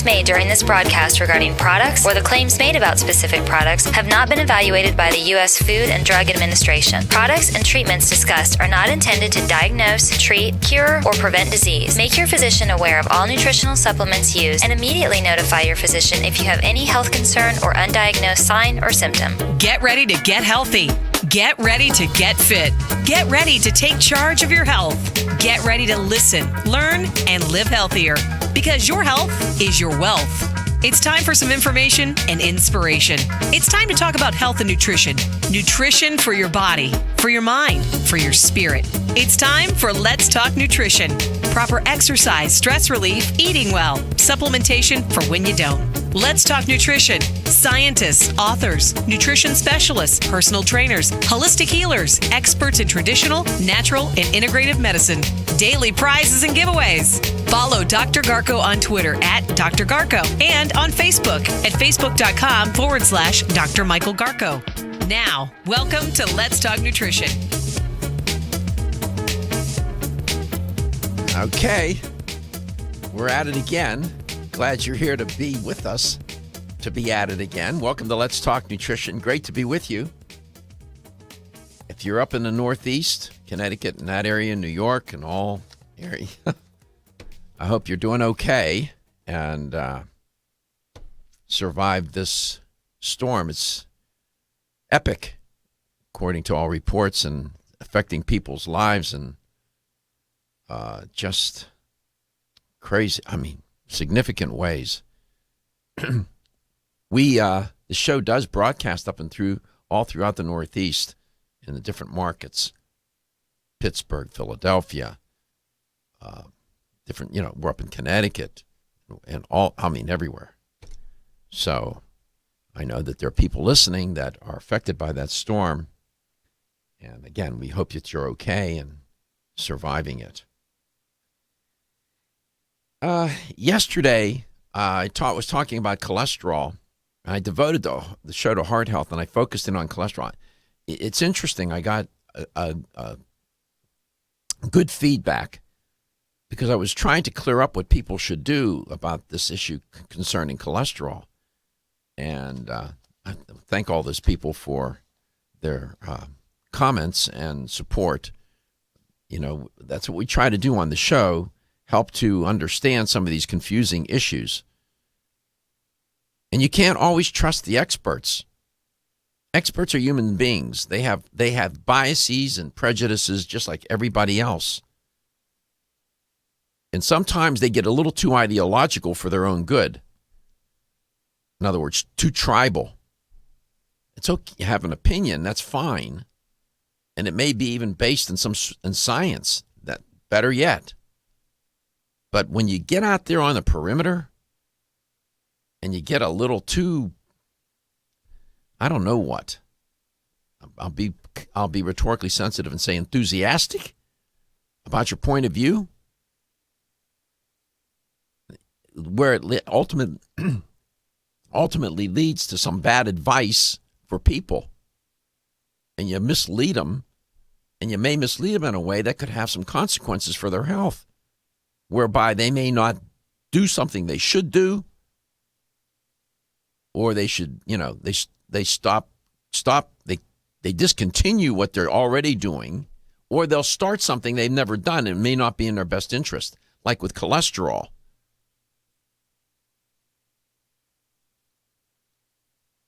Statements made during this broadcast regarding products or the claims made about specific products have not been evaluated by the U.S. Food and Drug Administration. Products and treatments discussed are not intended to diagnose, treat, cure, or prevent disease. Make your physician aware of all nutritional supplements used and immediately notify your physician if you have any health concern or undiagnosed sign or symptom. Get ready to get healthy. Get ready to get fit. Get ready to take charge of your health. Get ready to listen, learn, and live healthier, because your health is your wealth. It's time for some information and inspiration. It's time to talk about health and nutrition. Nutrition for your body, for your mind, for your spirit. It's time for Let's Talk Nutrition. Proper exercise, stress relief, eating well, supplementation for when you don't. Let's Talk Nutrition. Scientists, authors, nutrition specialists, personal trainers, holistic healers, experts in traditional, natural, and integrative medicine. Daily prizes and giveaways. Follow Dr. Garko on Twitter at Dr. Garko and on Facebook at facebook.com/Dr. Michael Garko. Now, welcome to Let's Talk Nutrition. Okay, we're at it again. Glad you're here to be with us, to be at it again. Welcome to Let's Talk Nutrition. Great to be with you. If you're up in the Northeast, Connecticut, and that area, New York, and all area, I hope you're doing okay and survived this storm. It's epic, according to all reports, and affecting people's lives and just crazy. I mean, significant ways. The show does broadcast up and through all throughout the Northeast in the different markets, Pittsburgh, Philadelphia, different, we're up in Connecticut and everywhere. So I know that there are people listening that are affected by that storm. And again, we hope that you're okay and surviving it. Yesterday, I was talking about cholesterol. I devoted the show to heart health, and I focused in on cholesterol. It's interesting. I got a good feedback because I was trying to clear up what people should do about this issue concerning cholesterol. And I thank all those people for their comments and support. That's what we try to do on the show, help to understand some of these confusing issues. And you can't always trust the experts. Experts are human beings. They have biases and prejudices just like everybody else. And sometimes they get a little too ideological for their own good. In other words, too tribal. It's okay, you have an opinion, that's fine. And it may be even based in science, that better yet. But when you get out there on the perimeter and you get a little too, I don't know what, I'll be rhetorically sensitive and say enthusiastic about your point of view, where it ultimately leads to some bad advice for people, and you mislead them, and you may mislead them in a way that could have some consequences for their health, whereby they may not do something they should do, or they should, they discontinue what they're already doing, or they'll start something they've never done and it may not be in their best interest, like with cholesterol.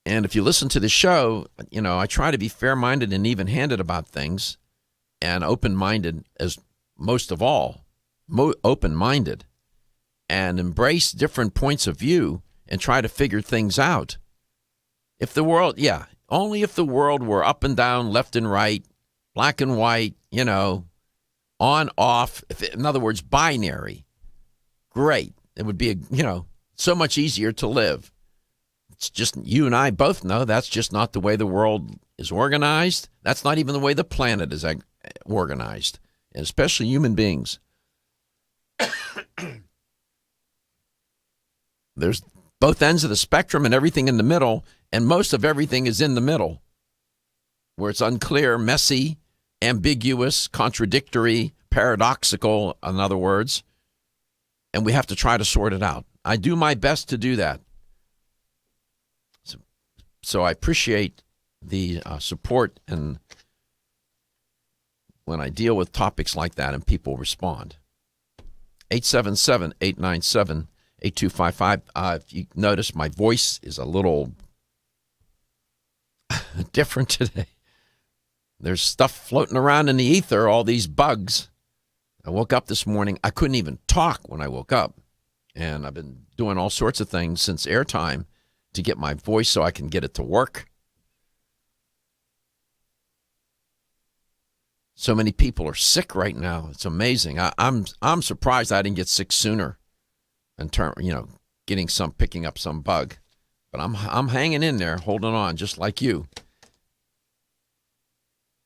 And if you listen to the show, I try to be fair-minded and even-handed about things, and open-minded as most of all, open-minded, and embrace different points of view and try to figure things out. Only if the world were up and down, left and right, black and white, on, off, in other words, binary, great. It would be, so much easier to live. It's just, you and I both know that's just not the way the world is organized. That's not even the way the planet is organized, and especially human beings. There's both ends of the spectrum and everything in the middle, and most of everything is in the middle, where it's unclear, messy, ambiguous, contradictory, paradoxical, in other words, and we have to try to sort it out. I do my best to do that. So I appreciate the support, and when I deal with topics like that and people respond. 877-897-8255. If you notice, my voice is a little different today. There's stuff floating around in the ether, all these bugs. I woke up this morning. I couldn't even talk when I woke up. And I've been doing all sorts of things since airtime to get my voice so I can get it to work. So many people are sick right now. It's amazing. I'm surprised I didn't get sick sooner in picking up some bug. But I'm hanging in there, holding on, just like you.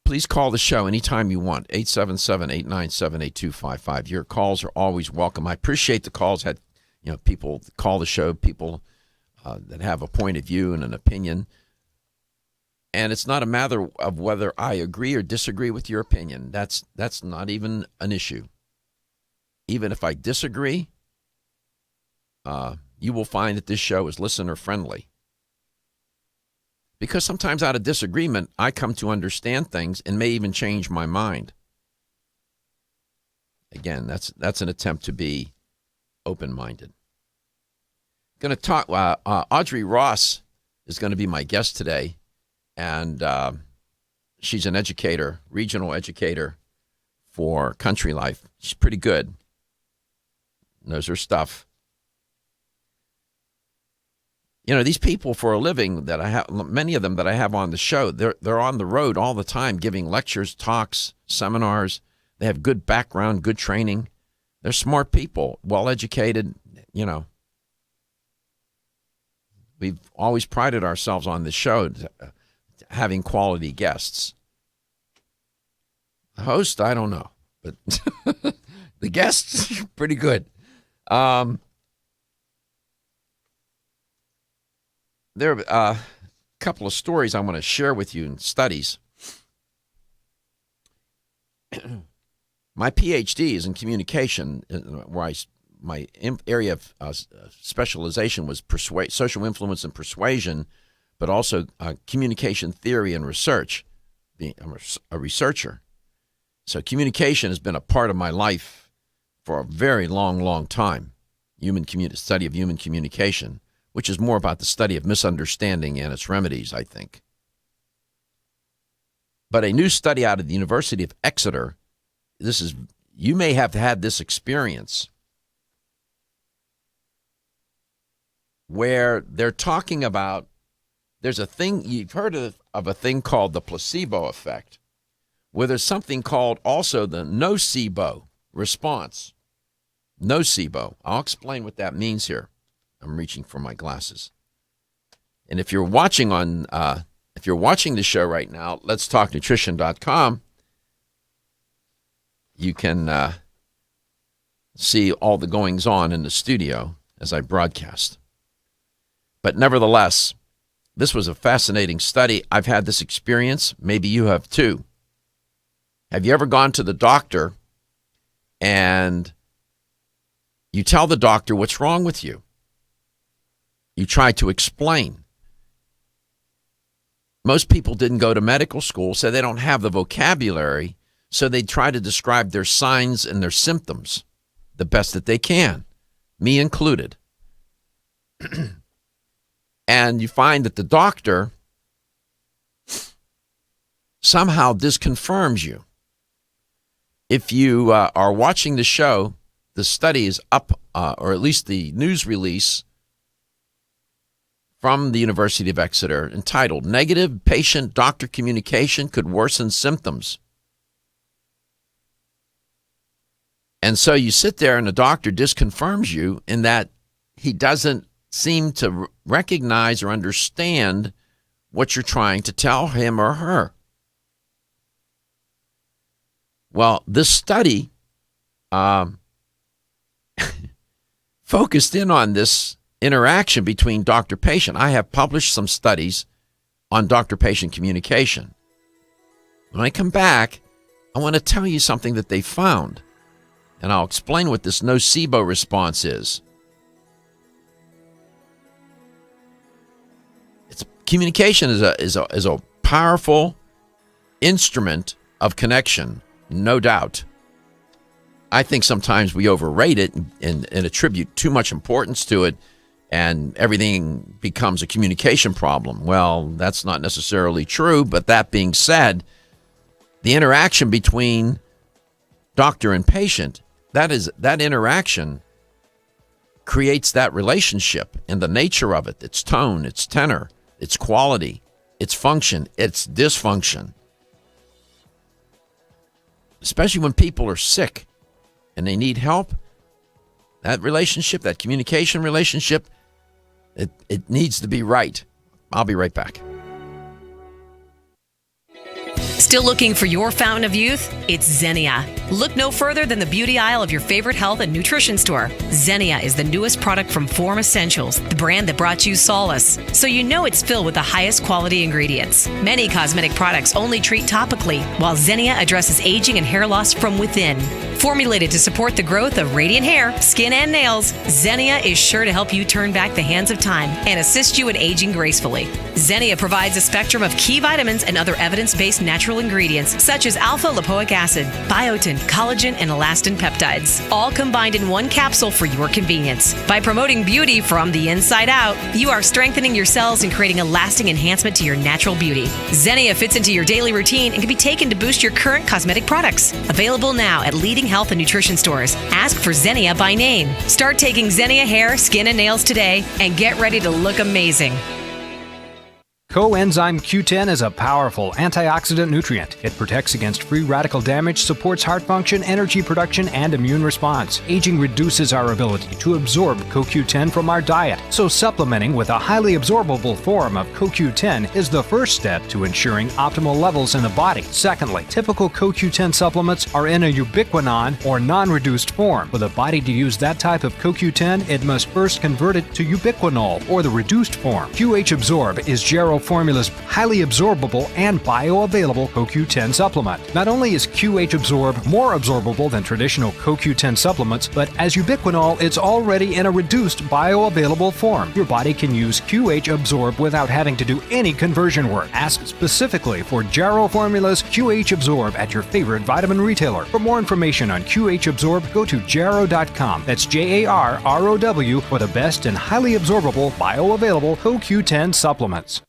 Please call the show anytime you want, 877-897-8255. Your calls are always welcome. I appreciate the calls. Had people call the show, people that have a point of view and an opinion. And it's not a matter of whether I agree or disagree with your opinion. That's not even an issue. Even if I disagree, you will find that this show is listener friendly. Because sometimes out of disagreement, I come to understand things and may even change my mind. Again, that's an attempt to be open-minded. Going to talk. Audrey Ross is going to be my guest today, and she's an educator, regional educator for Country Life. She's pretty good. Knows her stuff. These people for a living that I have, many of them that I have on the show, they're on the road all the time giving lectures, talks, seminars. They have good background, good training. They're smart people, well-educated, We've always prided ourselves on this show having quality guests. The host, I don't know, but the guests, pretty good. There are a couple of stories I want to share with you in studies. My PhD is in communication, where my area of specialization was social influence and persuasion, but also communication theory and research. I'm a researcher. So communication has been a part of my life for a very long, long time. Study of human communication, which is more about the study of misunderstanding and its remedies, I think. But a new study out of the University of Exeter, you may have had this experience, where they're talking about, there's a thing, you've heard of a thing called the placebo effect, where there's something called also the nocebo response. Nocebo. I'll explain what that means here. I'm reaching for my glasses. And if you're watching the show right now, letstalknutrition.com, you can see all the goings on in the studio as I broadcast. But nevertheless, this was a fascinating study. I've had this experience. Maybe you have too. Have you ever gone to the doctor and you tell the doctor what's wrong with you? You try to explain. Most people didn't go to medical school, so they don't have the vocabulary, so they try to describe their signs and their symptoms the best that they can, me included. And you find that the doctor somehow disconfirms you. If you are watching the show, the study is up, or at least the news release from the University of Exeter entitled, Negative Patient-Doctor Communication Could Worsen Symptoms. And so you sit there and the doctor disconfirms you in that he doesn't seem to recognize or understand what you're trying to tell him or her. Well, this study focused in on this interaction between doctor-patient. I have published some studies on doctor-patient communication. When I come back, I want to tell you something that they found, and I'll explain what this nocebo response is. Communication is a powerful instrument of connection, no doubt. I think sometimes we overrate it and attribute too much importance to it, and everything becomes a communication problem. Well, that's not necessarily true, but that being said, the interaction between doctor and patient, that interaction creates that relationship and the nature of it, its tone, its tenor, its quality, its function, its dysfunction. Especially when people are sick and they need help, that relationship, that communication relationship, it needs to be right. I'll be right back. Still looking for your fountain of youth? It's Xenia. Look no further than the beauty aisle of your favorite health and nutrition store. Xenia is the newest product from Form Essentials, the brand that brought you solace. So you know it's filled with the highest quality ingredients. Many cosmetic products only treat topically, while Xenia addresses aging and hair loss from within. Formulated to support the growth of radiant hair, skin, and nails, Xenia is sure to help you turn back the hands of time and assist you in aging gracefully. Xenia provides a spectrum of key vitamins and other evidence-based natural ingredients such as alpha-lipoic acid, biotin, collagen, and elastin peptides, all combined in one capsule for your convenience. By promoting beauty from the inside out, you are strengthening your cells and creating a lasting enhancement to your natural beauty. Xenia fits into your daily routine and can be taken to boost your current cosmetic products. Available now at leading health and nutrition stores. Ask for Xenia by name. Start taking Xenia hair, skin, and nails today and get ready to look amazing. Coenzyme Q10 is a powerful antioxidant nutrient. It protects against free radical damage, supports heart function, energy production, and immune response. Aging reduces our ability to absorb CoQ10 from our diet, so supplementing with a highly absorbable form of CoQ10 is the first step to ensuring optimal levels in the body. Secondly, typical CoQ10 supplements are in a ubiquinone or non-reduced form. For the body to use that type of CoQ10, it must first convert it to ubiquinol or the reduced form. QH Absorb is Jarrow Formula's highly absorbable and bioavailable CoQ10 supplement. Not only is QH Absorb more absorbable than traditional CoQ10 supplements, but as ubiquinol, it's already in a reduced bioavailable form. Your body can use QH Absorb without having to do any conversion work. Ask specifically for Jarrow Formula's QH Absorb at your favorite vitamin retailer. For more information on QH Absorb, go to jarrow.com. That's JARROW for the best and highly absorbable bioavailable CoQ10 supplements.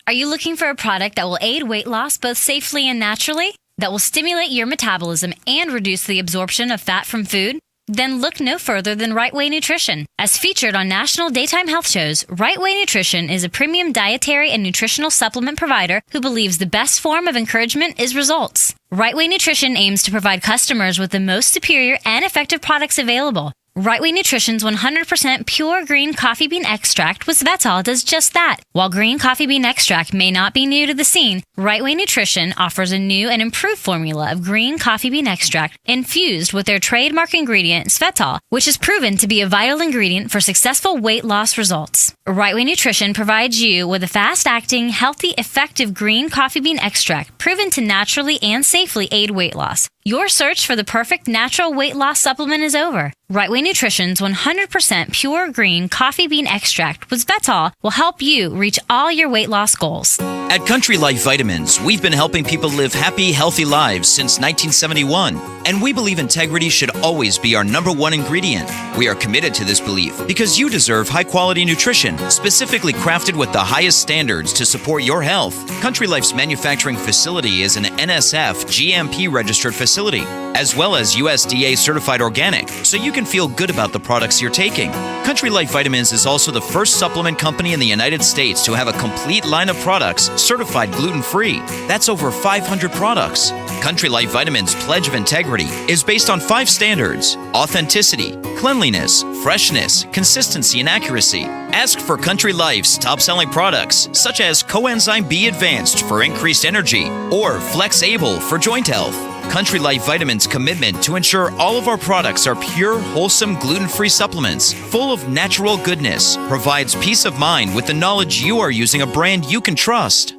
Are you looking for a product that will aid weight loss both safely and naturally? That will stimulate your metabolism and reduce the absorption of fat from food? Then look no further than Right Way Nutrition. As featured on national daytime health shows, Right Way Nutrition is a premium dietary and nutritional supplement provider who believes the best form of encouragement is results. Right Way Nutrition aims to provide customers with the most superior and effective products available. Right Way Nutrition's 100% pure green coffee bean extract with Svetol does just that. While green coffee bean extract may not be new to the scene, Right Way Nutrition offers a new and improved formula of green coffee bean extract infused with their trademark ingredient Svetol, which is proven to be a vital ingredient for successful weight loss results. Right Way Nutrition provides you with a fast-acting, healthy, effective green coffee bean extract proven to naturally and safely aid weight loss. Your search for the perfect natural weight loss supplement is over. Right Way Nutrition's 100% pure green coffee bean extract with Svetol will help you reach all your weight loss goals. At Country Life Vitamins, we've been helping people live happy, healthy lives since 1971. And we believe integrity should always be our number one ingredient. We are committed to this belief because you deserve high-quality nutrition, specifically crafted with the highest standards to support your health. Country Life's manufacturing facility is an NSF GMP-registered facility, as well as USDA certified organic, so you can feel good about the products you're taking. Country Life Vitamins is also the first supplement company in the United States to have a complete line of products certified gluten-free. That's over 500 products. Country Life Vitamins' pledge of integrity is based on 5 standards: authenticity, cleanliness, freshness, consistency, and accuracy. Ask for Country Life's top-selling products, such as Coenzyme B Advanced for increased energy or Flex Able for joint health. Country Life Vitamins' commitment to ensure all of our products are pure, wholesome, gluten-free supplements full of natural goodness provides peace of mind with the knowledge you are using a brand you can trust.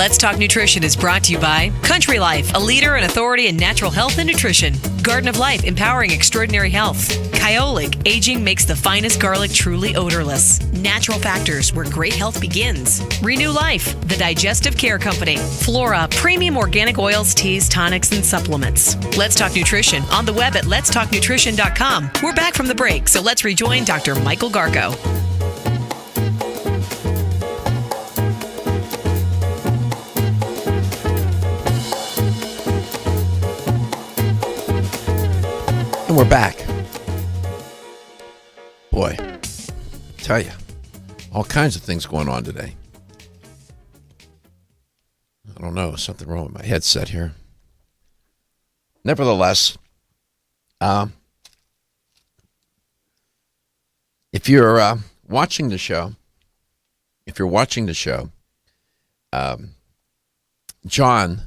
Let's Talk Nutrition is brought to you by Country Life, a leader and authority in natural health and nutrition. Garden of Life, empowering extraordinary health. Kyolic, aging makes the finest garlic truly odorless. Natural Factors, where great health begins. Renew Life, the digestive care company. Flora, premium organic oils, teas, tonics, and supplements. Let's Talk Nutrition on the web at letstalknutrition.com. We're back from the break, so let's rejoin Dr. Michael Garko. And we're back. Boy, tell you, all kinds of things going on today. I don't know, something wrong with my headset here. Nevertheless, if you're watching the show, John,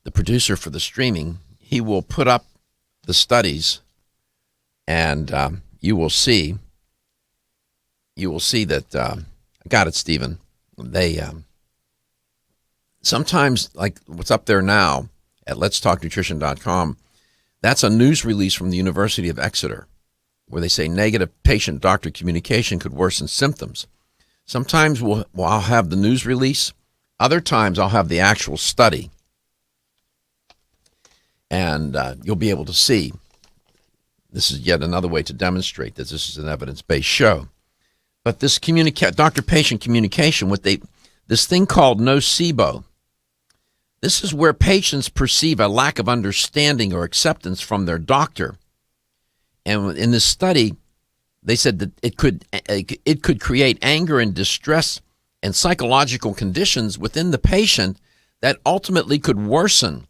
the producer for the streaming, he will put up the studies, and you will see that I got it, Stephen. They sometimes, like what's up there now at letstalknutrition.com, that's a news release from the University of Exeter, where they say negative patient-doctor communication could worsen symptoms. Sometimes I'll have the news release. Other times I'll have the actual study. And you'll be able to see. This is yet another way to demonstrate that this is an evidence-based show. But this doctor-patient communication, this thing called nocebo, this is where patients perceive a lack of understanding or acceptance from their doctor. And in this study, they said that it could create anger and distress and psychological conditions within the patient that ultimately could worsen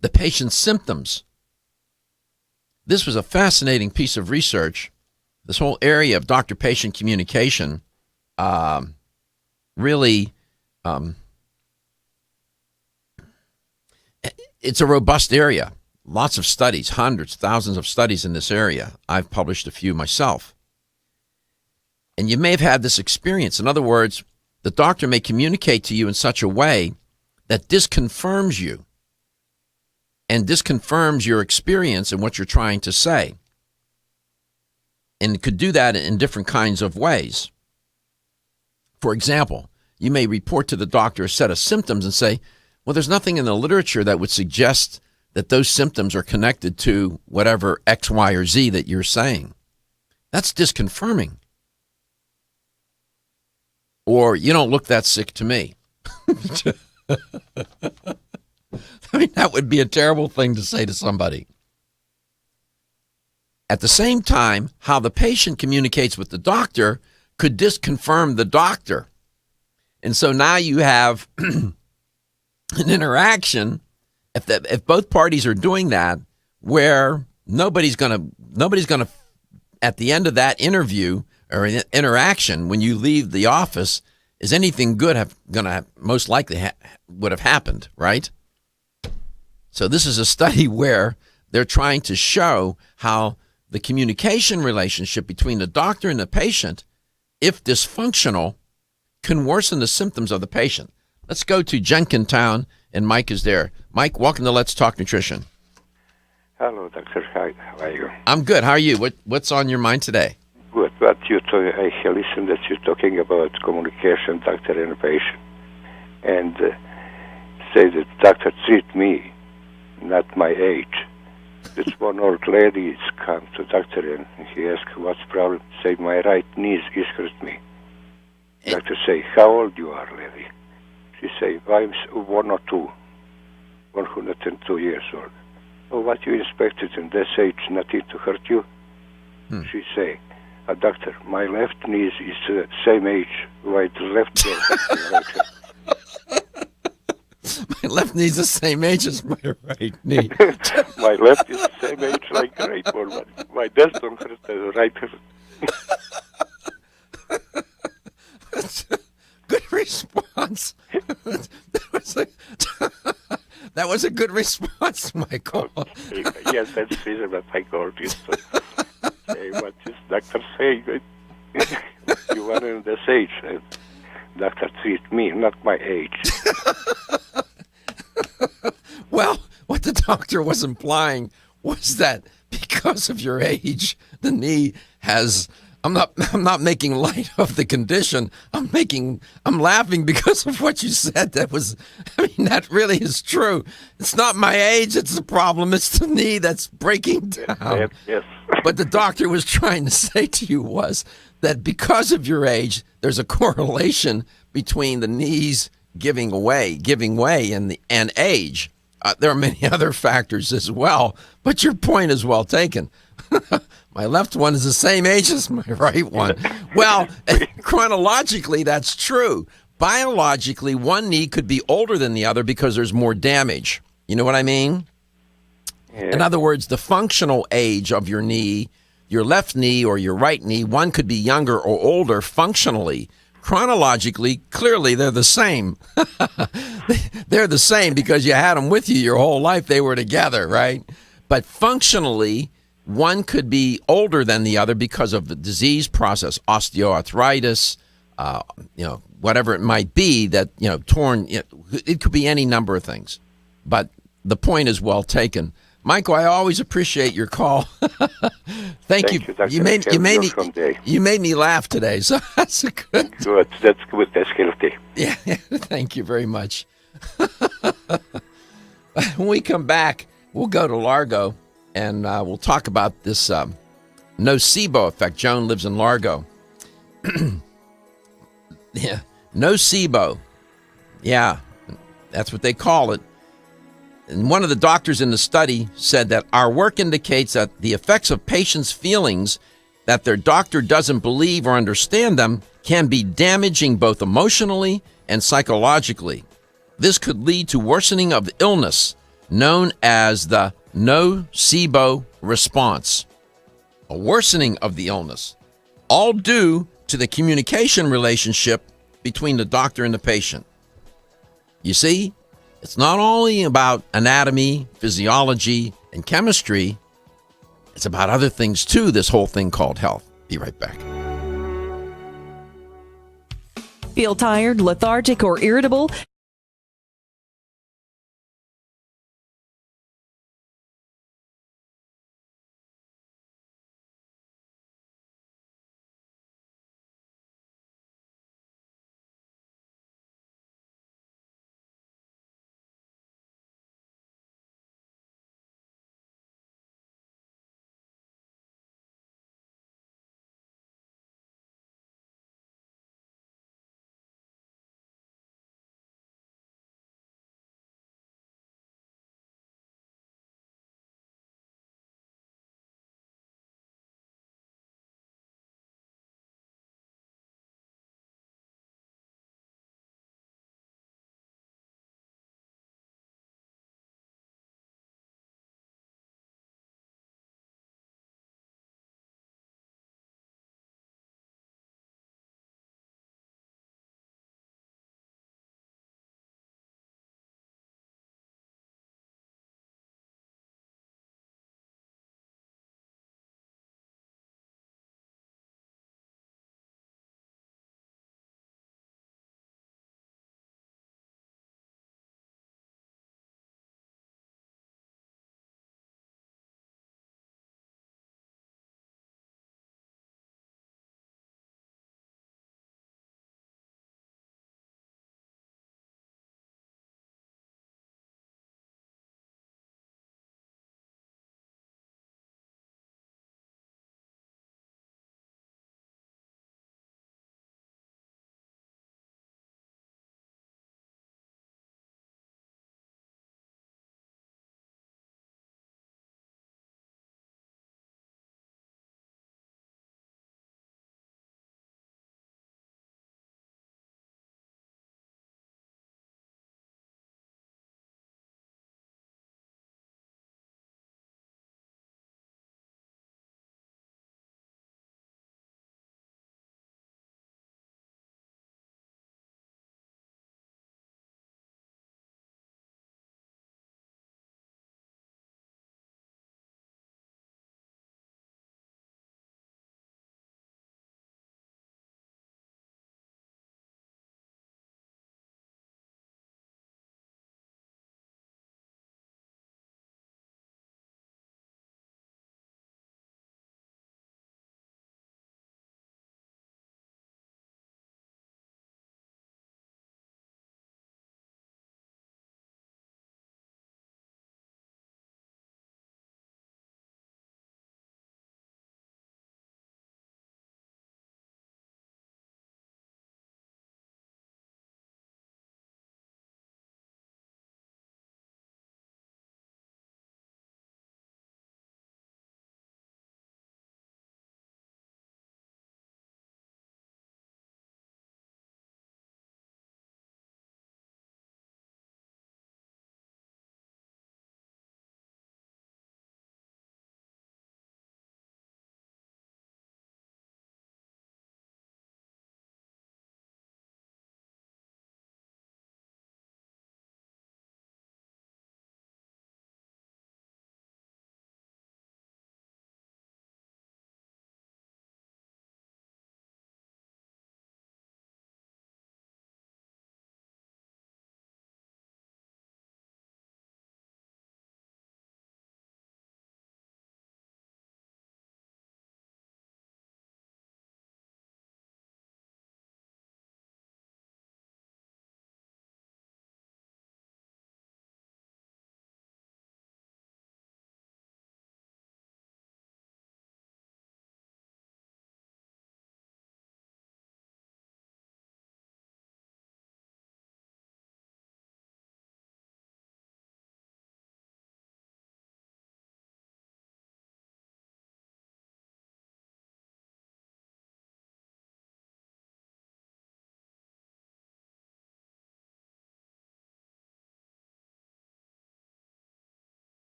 the patient's symptoms. This was a fascinating piece of research. This whole area of doctor-patient communication really, it's a robust area. Lots of studies, hundreds, thousands of studies in this area. I've published a few myself. And you may have had this experience. In other words, the doctor may communicate to you in such a way that disconfirms you and disconfirms your experience and what you're trying to say. And it could do that in different kinds of ways. For example, you may report to the doctor a set of symptoms and say, well, there's nothing in the literature that would suggest that those symptoms are connected to whatever X, Y, or Z that you're saying. That's disconfirming. Or, you don't look that sick to me. I mean, that would be a terrible thing to say to somebody. At the same time, how the patient communicates with the doctor could disconfirm the doctor. And so now you have an interaction, if both parties are doing that, where nobody's gonna at the end of that interview or interaction, when you leave the office, is anything good most likely would have happened, right? So this is a study where they're trying to show how the communication relationship between the doctor and the patient, if dysfunctional, can worsen the symptoms of the patient. Let's go to Jenkintown, and Mike is there. Mike, welcome to Let's Talk Nutrition. Hello, Doctor. How are you? I'm good. How are you? What's on your mind today? Good. I listened that you're talking about communication, doctor and patient, and say that doctor treat me, not my age. This one old lady is come to doctor and he asked what's the problem. Say my right knee is hurt me. Doctor say, how old you are, lady? She say, I'm 102 years old. Oh, what you expected in this age, nothing to hurt you? She say, doctor, my left knee is same age, right left leg. My left knee is the same age as my right knee. My left is the same age like right one, but my left don't hurt the right. That's a good response. That was a good response, Michael. Yes, that's the reason that I called you. So, say what this doctor saying. You are in this age. Doctor, treat me, not my age. Well, what the doctor was implying was that because of your age, the knee has. I'm not making light of the condition. I'm laughing because of what you said. That really is true. It's not my age that's the problem. It's the knee that's breaking down. Yes. But the doctor was trying to say to you was that because of your age, there's a correlation between the knees giving way, and age. There are many other factors as well, but your point is well taken. My left one is the same age as my right one. Well, chronologically, that's true. Biologically, one knee could be older than the other because there's more damage. You know what I mean? Yeah. In other words, the functional age of your knee, your left knee or your right knee, one could be younger or older functionally. Chronologically, clearly, they're the same. They're the same because you had them with you your whole life. They were together, right? But functionally, one could be older than the other because of the disease process, osteoarthritis, whatever it might be that, torn. It could be any number of things. But the point is well taken. Michael, I always appreciate your call. Thank you. You made me laugh today, so that's good. Good. That's good. That's healthy. Yeah, thank you very much. When we come back, we'll go to Largo, and we'll talk about this nocebo effect. Joan lives in Largo. Yeah, nocebo. Yeah, that's what they call it. And one of the doctors in the study said that our work indicates that the effects of patients' feelings that their doctor doesn't believe or understand them can be damaging both emotionally and psychologically. This could lead to worsening of illness, known as the nocebo response. A worsening of the illness, all due to the communication relationship between the doctor and the patient. You see, it's not only about anatomy, physiology, and chemistry. It's about other things too, this whole thing called health. Be right back. Feel tired, lethargic, or irritable?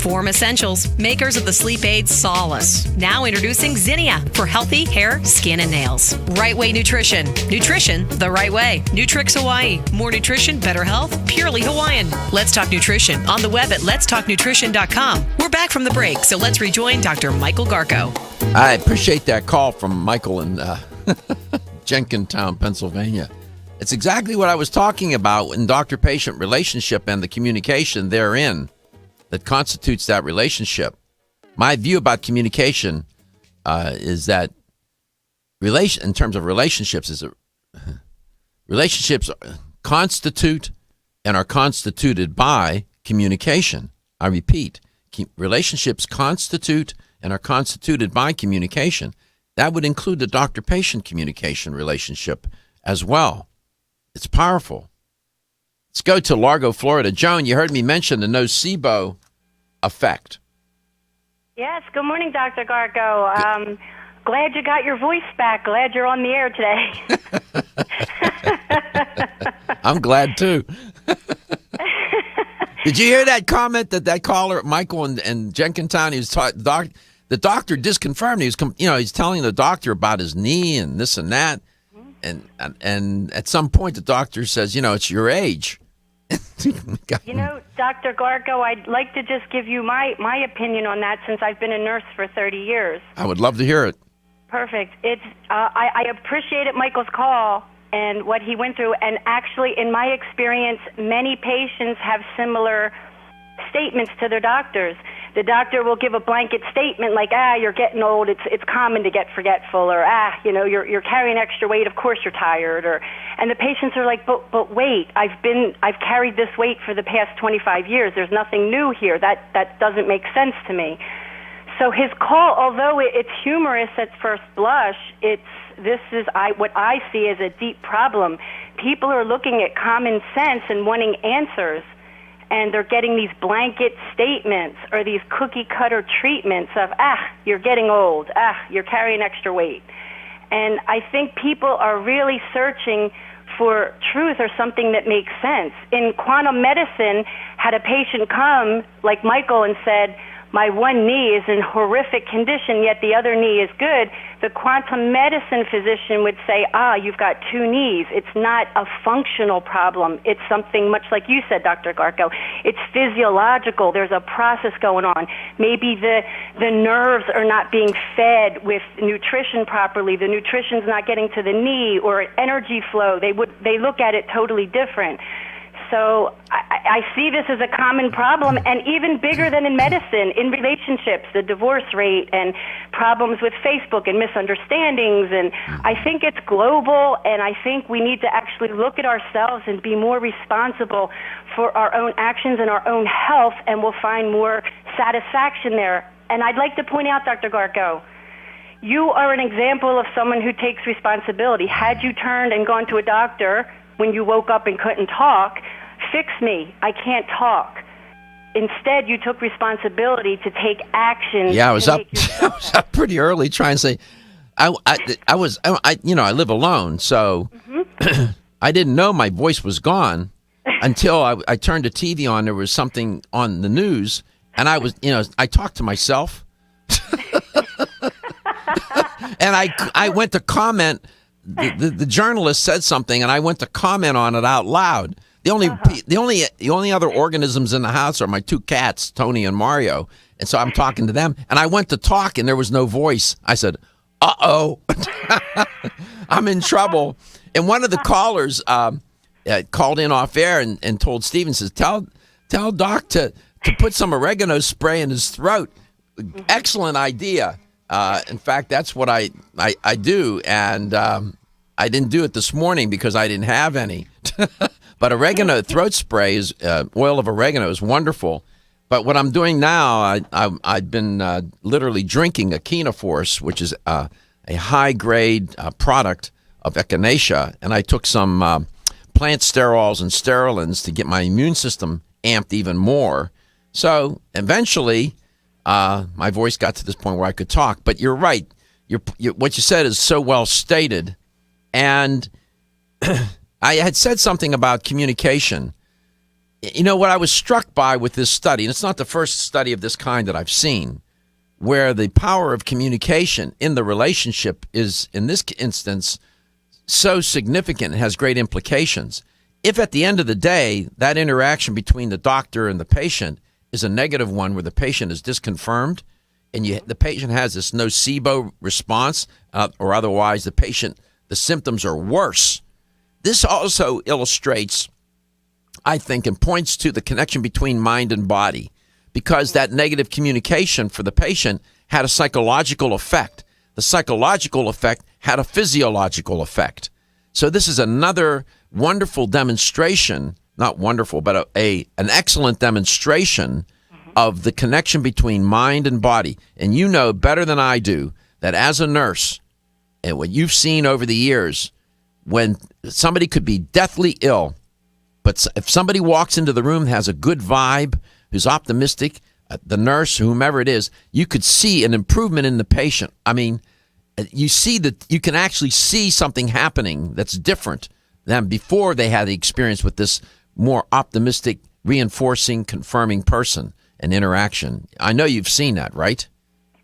Form Essentials, makers of the sleep aid Solace. Now introducing Zinnia for healthy hair, skin, and nails. Right Way Nutrition. Nutrition the right way. Nutrix Hawaii. More nutrition, better health, purely Hawaiian. Let's Talk Nutrition on the web at letstalknutrition.com. We're back from the break, so let's rejoin Dr. Michael Garko. I appreciate that call from Michael in Jenkintown, Pennsylvania. It's exactly what I was talking about in doctor-patient relationship and the communication therein that constitutes that relationship. My view about communication is that in terms of relationships, relationships constitute and are constituted by communication. I repeat, relationships constitute and are constituted by communication. That would include the doctor-patient communication relationship as well. It's powerful. Let's go to Largo, Florida. Joan, you heard me mention the nocebo effect. Yes, good morning, Dr. Garko. Glad you got your voice back. Glad you're on the air today. I'm glad, too. Did you hear that comment that caller, Michael in Jenkintown, he was the doctor disconfirmed. He's telling the doctor about his knee and this and that. And at some point, the doctor says, it's your age. Dr. Garko, I'd like to just give you my opinion on that since I've been a nurse for 30 years. I would love to hear it. Perfect. I appreciated Michael's call and what he went through. And actually, in my experience, many patients have similar statements to their doctors. The doctor will give a blanket statement like, you're getting old, it's common to get forgetful, or you're carrying extra weight, of course you're tired, and the patients are like, but wait, I've carried this weight for the past 25 years. There's nothing new here. That doesn't make sense to me. So his call, although it's humorous at first blush, what I see as a deep problem. People are looking at common sense and wanting answers, and they're getting these blanket statements or these cookie-cutter treatments of, you're getting old, you're carrying extra weight. And I think people are really searching for truth or something that makes sense. In quantum medicine, had a patient come, like Michael, and said, my one knee is in horrific condition, yet the other knee is good, the quantum medicine physician would say, you've got two knees. It's not a functional problem. It's something much like you said, Dr. Garko. It's physiological. There's a process going on. Maybe the nerves are not being fed with nutrition properly. The nutrition's not getting to the knee, or energy flow. They look at it totally different. So I see this as a common problem, and even bigger than in medicine, in relationships, the divorce rate and problems with Facebook and misunderstandings. And I think it's global, and I think we need to actually look at ourselves and be more responsible for our own actions and our own health, and we'll find more satisfaction there. And I'd like to point out, Dr. Garko, you are an example of someone who takes responsibility. Had you turned and gone to a doctor when you woke up and couldn't talk, fix me, I can't talk. Instead, you took responsibility to take action. Yeah, I was up pretty early trying to say, I live alone, so I didn't know my voice was gone until I turned the TV on. There was something on the news, and I talked to myself, and I went to comment. The journalist said something, and I went to comment on it out loud. The only other organisms in the house are my two cats, Tony and Mario, and so I'm talking to them. And I went to talk, and there was no voice. I said, "Uh-oh, I'm in trouble." And one of the callers called in off air and told Steven, says, "Tell Doc to put some oregano spray in his throat." Excellent idea. In fact, that's what I do, and I didn't do it this morning because I didn't have any. But oregano throat spray oil of oregano is wonderful. But what I'm doing now, I've been literally drinking Echinoforce, which is a high-grade product of echinacea, and I took some plant sterols and sterolins to get my immune system amped even more. So eventually, my voice got to this point where I could talk. But you're right. What you said is so well stated. And I had said something about communication. you know, what I was struck by with this study, and it's not the first study of this kind that I've seen, where the power of communication in the relationship is, in this instance, so significant and has great implications. If at the end of the day, that interaction between the doctor and the patient is a negative one where the patient is disconfirmed and the patient has this nocebo response, or otherwise the symptoms are worse, this also illustrates, I think, and points to the connection between mind and body, because that negative communication for the patient had a psychological effect. The psychological effect had a physiological effect. So this is another wonderful demonstration, not wonderful, but an excellent demonstration of the connection between mind and body. And you know better than I do that as a nurse, and what you've seen over the years, when somebody could be deathly ill, but if somebody walks into the room and has a good vibe, who's optimistic, the nurse, whomever it is, you could see an improvement in the patient. I mean, you see that you can actually see something happening that's different than before they had the experience with this more optimistic, reinforcing, confirming person and interaction. I know you've seen that, right?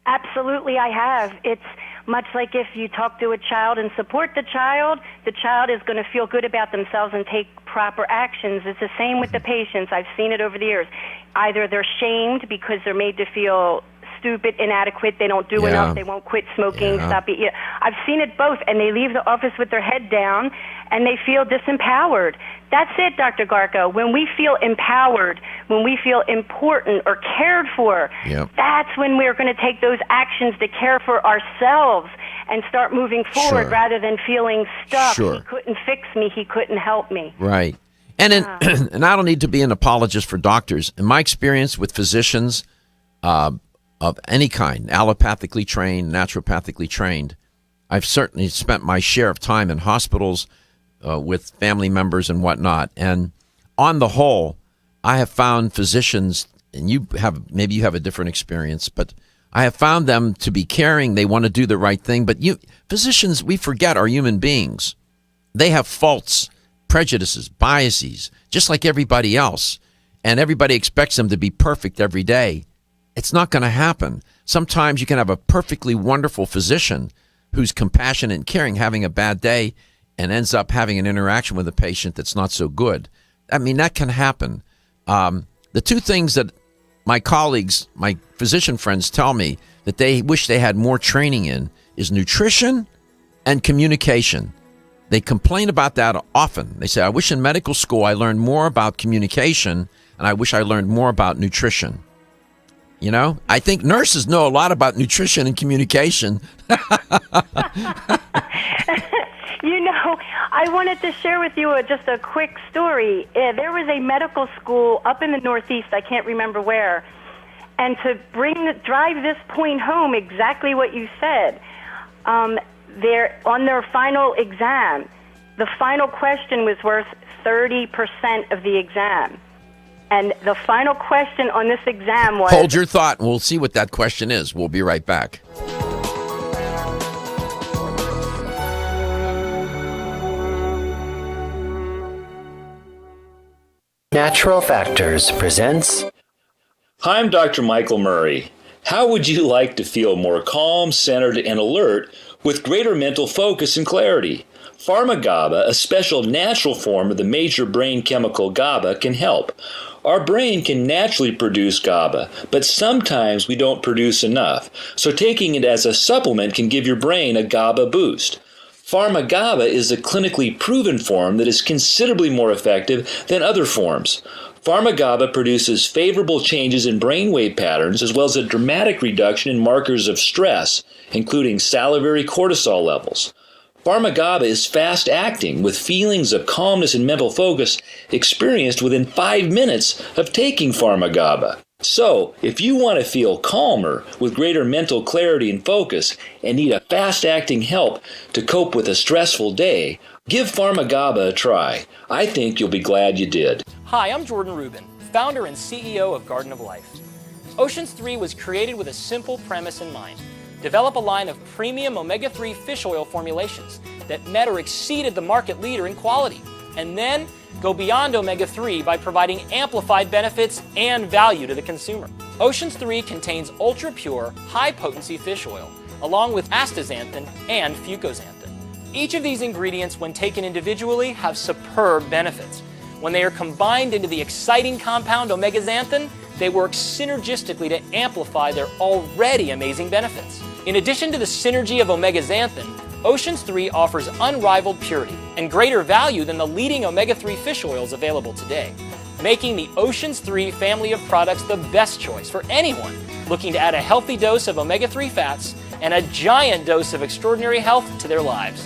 Absolutely, I have. It's much like if you talk to a child and support the child is going to feel good about themselves and take proper actions. It's the same with the patients. I've seen it over the years. Either they're shamed because they're made to feel stupid, inadequate, they don't do enough, they won't quit smoking, stop eating. I've seen it both, and they leave the office with their head down, and they feel disempowered. That's it, Dr. Garko. When we feel empowered, when we feel important or cared for, that's when we're going to take those actions to care for ourselves and start moving forward rather than feeling stuck. He couldn't fix me. He couldn't help me. Right. And and I don't need to be an apologist for doctors. In my experience with physicians of any kind, allopathically trained, naturopathically trained, I've certainly spent my share of time in hospitals with family members and whatnot. And on the whole, I have found physicians, and maybe you have a different experience, but I have found them to be caring. They want to do the right thing. But physicians, we forget, are human beings. They have faults, prejudices, biases, just like everybody else. And everybody expects them to be perfect every day. It's not going to happen. Sometimes you can have a perfectly wonderful physician who's compassionate and caring, having a bad day, and ends up having an interaction with a patient that's not so good. I mean, that can happen. The two things that my colleagues, my physician friends tell me that they wish they had more training in is nutrition and communication. They complain about that often. They say, I wish in medical school I learned more about communication, and I wish I learned more about nutrition. You know, I think nurses know a lot about nutrition and communication. You know, I wanted to share with you just a quick story. There was a medical school up in the Northeast, I can't remember where, and to drive this point home, exactly what you said, on their final exam, the final question was worth 30% of the exam. And the final question on this exam was... Hold your thought, and we'll see what that question is. We'll be right back. Natural Factors presents... Hi, I'm Dr. Michael Murray. How would you like to feel more calm, centered, and alert with greater mental focus and clarity? Pharma-GABA, a special natural form of the major brain chemical GABA, can help. Our brain can naturally produce GABA, but sometimes we don't produce enough, so taking it as a supplement can give your brain a GABA boost. Pharma-GABA is a clinically proven form that is considerably more effective than other forms. Pharma-GABA produces favorable changes in brainwave patterns as well as a dramatic reduction in markers of stress, including salivary cortisol levels. Pharma-GABA is fast-acting, with feelings of calmness and mental focus experienced within 5 minutes of taking Pharma-GABA. So, if you want to feel calmer with greater mental clarity and focus and need a fast-acting help to cope with a stressful day, give Pharma-GABA a try. I think you'll be glad you did. Hi, I'm Jordan Rubin, founder and CEO of Garden of Life. Oceans 3 was created with a simple premise in mind. Develop a line of premium omega-3 fish oil formulations that met or exceeded the market leader in quality. and then go beyond omega-3 by providing amplified benefits and value to the consumer. Oceans 3 contains ultra-pure, high-potency fish oil, along with astaxanthin and fucoxanthin. Each of these ingredients, when taken individually, have superb benefits. When they are combined into the exciting compound omega-xanthin, they work synergistically to amplify their already amazing benefits. In addition to the synergy of omega-xanthin, Oceans 3 offers unrivaled purity and greater value than the leading omega-3 fish oils available today, making the Oceans 3 family of products the best choice for anyone looking to add a healthy dose of omega-3 fats and a giant dose of extraordinary health to their lives.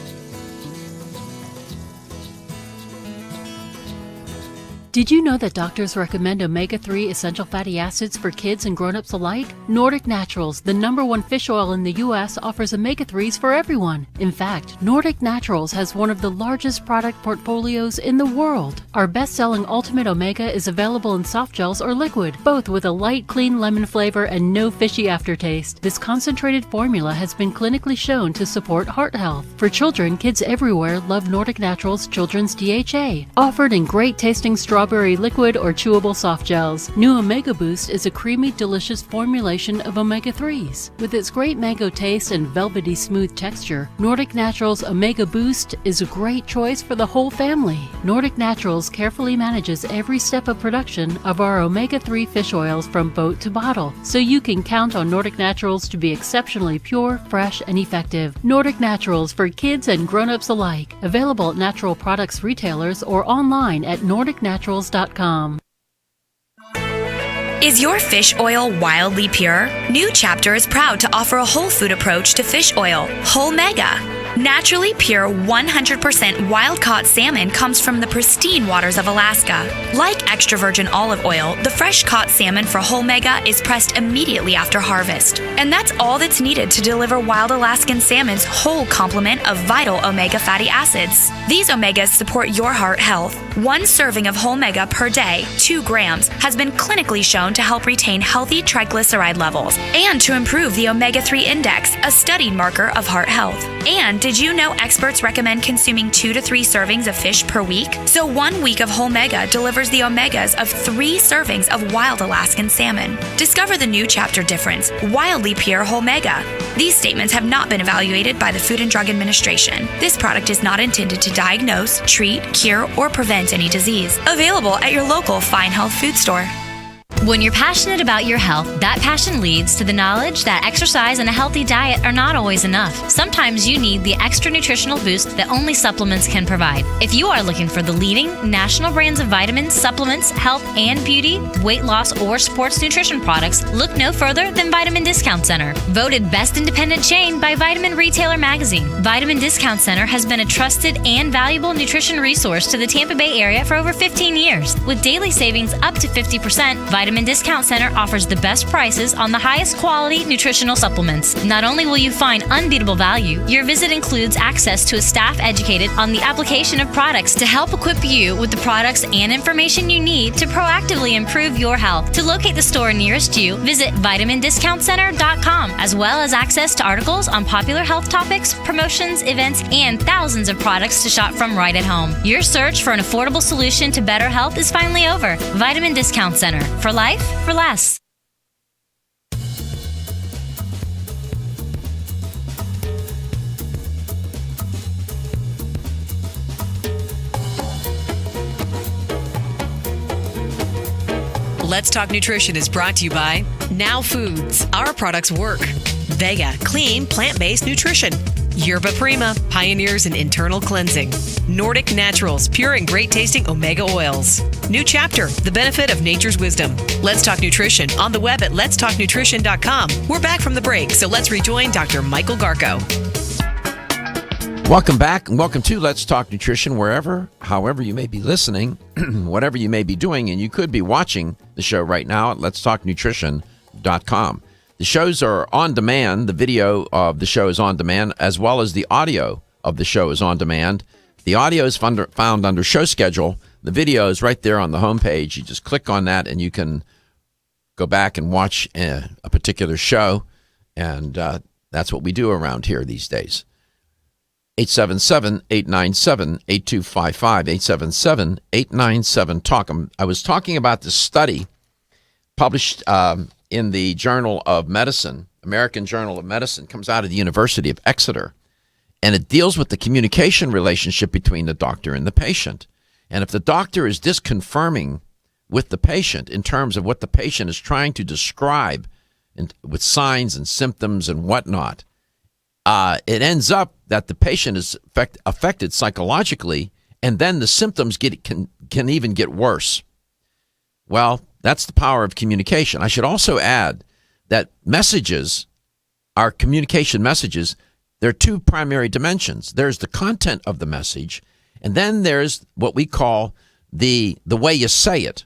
Did you know that doctors recommend omega-3 essential fatty acids for kids and grown-ups alike? Nordic Naturals, the #1 fish oil in the U.S., offers omega-3s for everyone. In fact, Nordic Naturals has one of the largest product portfolios in the world. Our best-selling Ultimate Omega is available in soft gels or liquid, both with a light, clean lemon flavor and no fishy aftertaste. This concentrated formula has been clinically shown to support heart health. For children, kids everywhere love Nordic Naturals Children's DHA, offered in great-tasting strawberry liquid or chewable soft gels. New Omega Boost is a creamy, delicious formulation of omega-3s. With its great mango taste and velvety smooth texture, Nordic Naturals Omega Boost is a great choice for the whole family. Nordic Naturals carefully manages every step of production of our omega-3 fish oils from boat to bottle, so you can count on Nordic Naturals to be exceptionally pure, fresh, and effective. Nordic Naturals for kids and grown-ups alike. Available at natural products retailers or online at nordicnaturals.com. Is your fish oil wildly pure? New Chapter is proud to offer a whole food approach to fish oil, Whole Mega. Naturally pure 100% wild-caught salmon comes from the pristine waters of Alaska. Like extra virgin olive oil, the fresh-caught salmon for Whole Mega is pressed immediately after harvest. And that's all that's needed to deliver wild Alaskan salmon's whole complement of vital omega fatty acids. These omegas support your heart health. 1 serving of Whole Mega per day, 2 grams, has been clinically shown to help retain healthy triglyceride levels and to improve the omega-3 index, a studied marker of heart health. And did you know experts recommend consuming 2 to 3 servings of fish per week? So 1 week of Whole Mega delivers the omegas of 3 servings of wild Alaskan salmon. Discover the New Chapter difference, wildly pure Whole Mega. These statements have not been evaluated by the Food and Drug Administration. This product is not intended to diagnose, treat, cure, or prevent any disease. Available at your local Fine Health food store. When you're passionate about your health, that passion leads to the knowledge that exercise and a healthy diet are not always enough. Sometimes you need the extra nutritional boost that only supplements can provide. If you are looking for the leading national brands of vitamins, supplements, health and beauty, weight loss, or sports nutrition products, look no further than Vitamin Discount Center. Voted best independent chain by Vitamin Retailer Magazine, Vitamin Discount Center has been a trusted and valuable nutrition resource to the Tampa Bay area for over 15 years. With daily savings up to 50%, Vitamin Discount Center offers the best prices on the highest quality nutritional supplements. Not only will you find unbeatable value, your visit includes access to a staff educated on the application of products to help equip you with the products and information you need to proactively improve your health. To locate the store nearest you, visit vitamindiscountcenter.com, as well as access to articles on popular health topics, promotions, events, and thousands of products to shop from right at home. Your search for an affordable solution to better health is finally over. Vitamin Discount Center. For life, for less. Let's Talk Nutrition is brought to you by Now Foods. Our products work. Vega, clean, plant-based nutrition. Yerba Prima, pioneers in internal cleansing. Nordic Naturals, pure and great-tasting omega oils. New Chapter, the benefit of nature's wisdom. Let's Talk Nutrition on the web at letstalknutrition.com. We're back from the break, so let's rejoin Dr. Michael Garko. Welcome back, and welcome to Let's Talk Nutrition, however you may be listening, whatever you may be doing, and you could be watching the show right now at letstalknutrition.com. The shows are on demand. The video of the show is on demand, as well as the audio of the show is on demand. The audio is found under show schedule. The video is right there on the homepage. You just click on that, and you can go back and watch a particular show, and that's what we do around here these days. 877-897-8255, 877-897-TALK. I was talking about this study published in the Journal of Medicine, American Journal of Medicine, comes out of the University of Exeter, and it deals with the communication relationship between the doctor and the patient. And if the doctor is disconfirming with the patient in terms of what the patient is trying to describe with signs and symptoms and whatnot, it ends up that the patient is affected psychologically, and then the symptoms can even get worse. Well, that's the power of communication. I should also add that messages, our communication messages, there are two primary dimensions. There's the content of the message, and then there's what we call the way you say it.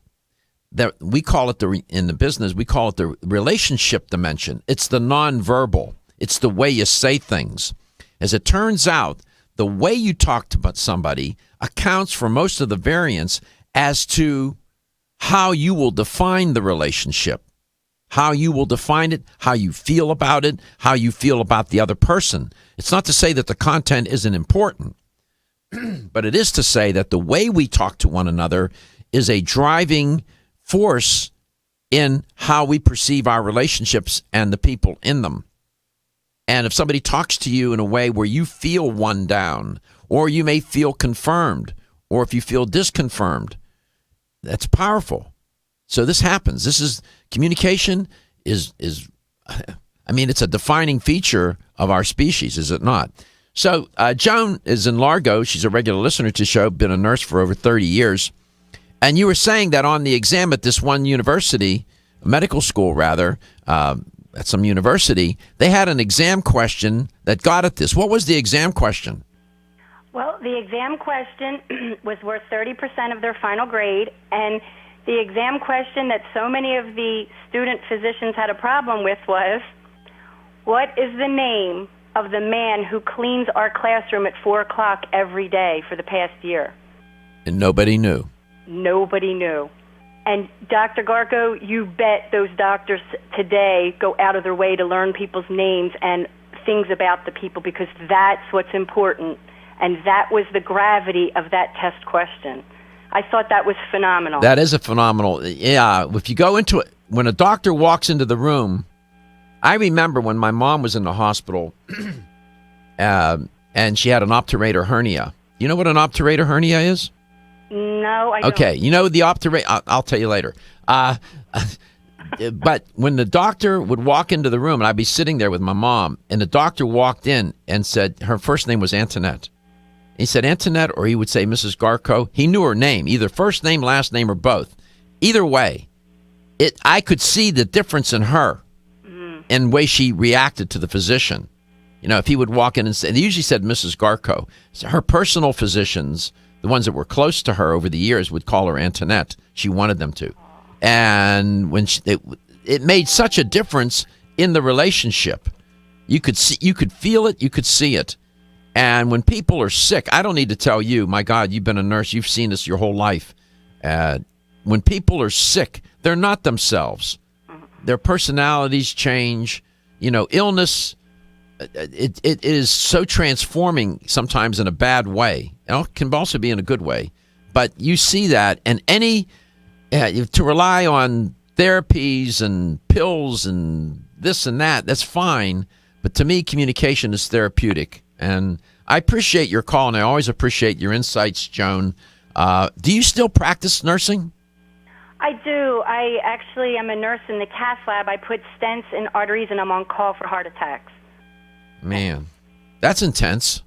That we call it in the business, we call it the relationship dimension. It's the nonverbal. It's the way you say things. As it turns out, the way you talk to somebody accounts for most of the variance as to how you will define the relationship, how you will define it, how you feel about it, how you feel about the other person. It's not to say that the content isn't important, but it is to say that the way we talk to one another is a driving force in how we perceive our relationships and the people in them. And if somebody talks to you in a way where you feel one down, or you may feel confirmed, or if you feel disconfirmed, that's powerful. So this happens. This is communication is I mean, it's a defining feature of our species, is it not? So Joan is in Largo. She's a regular listener to the show, been a nurse for over 30 years. And you were saying that on the exam at this one university, medical school rather, at some university, they had an exam question that got at this. What was the exam question? Well, the exam question was worth 30% of their final grade, and the exam question that so many of the student physicians had a problem with was, what is the name of the man who cleans our classroom at 4 o'clock every day for the past year? And nobody knew. Nobody knew. And Dr. Garko, you bet those doctors today go out of their way to learn people's names and things about the people, because that's what's important. And that was the gravity of that test question. I thought that was phenomenal. That is a phenomenal. Yeah, if you go into it, when a doctor walks into the room, I remember when my mom was in the hospital and she had an obturator hernia. You know what an obturator hernia is? No, I don't. Okay, you know the obturator, I'll tell you later. But when the doctor would walk into the room, and I'd be sitting there with my mom, and the doctor walked in and said, her first name was Antoinette. He said Antoinette, or he would say Mrs. Garko. He knew her name, either first name, last name, or both. Either way, I could see the difference in her and the way she reacted to the physician. You know, if he would walk in and say, they usually said Mrs. Garko. So her personal physicians, the ones that were close to her over the years, would call her Antoinette. She wanted them to. And when it made such a difference in the relationship. You could feel it, you could see it. And when people are sick, I don't need to tell you, my God, you've been a nurse, you've seen this your whole life. When people are sick, they're not themselves. Their personalities change. You know, illness, it is so transforming sometimes in a bad way. It can also be in a good way. But you see that, and to rely on therapies and pills and this and that, that's fine. But to me, communication is therapeutic. And I appreciate your call, and I always appreciate your insights, Joan. Do you still practice nursing? I do. I actually am a nurse in the cath lab. I put stents in arteries, and I'm on call for heart attacks. Man, that's intense.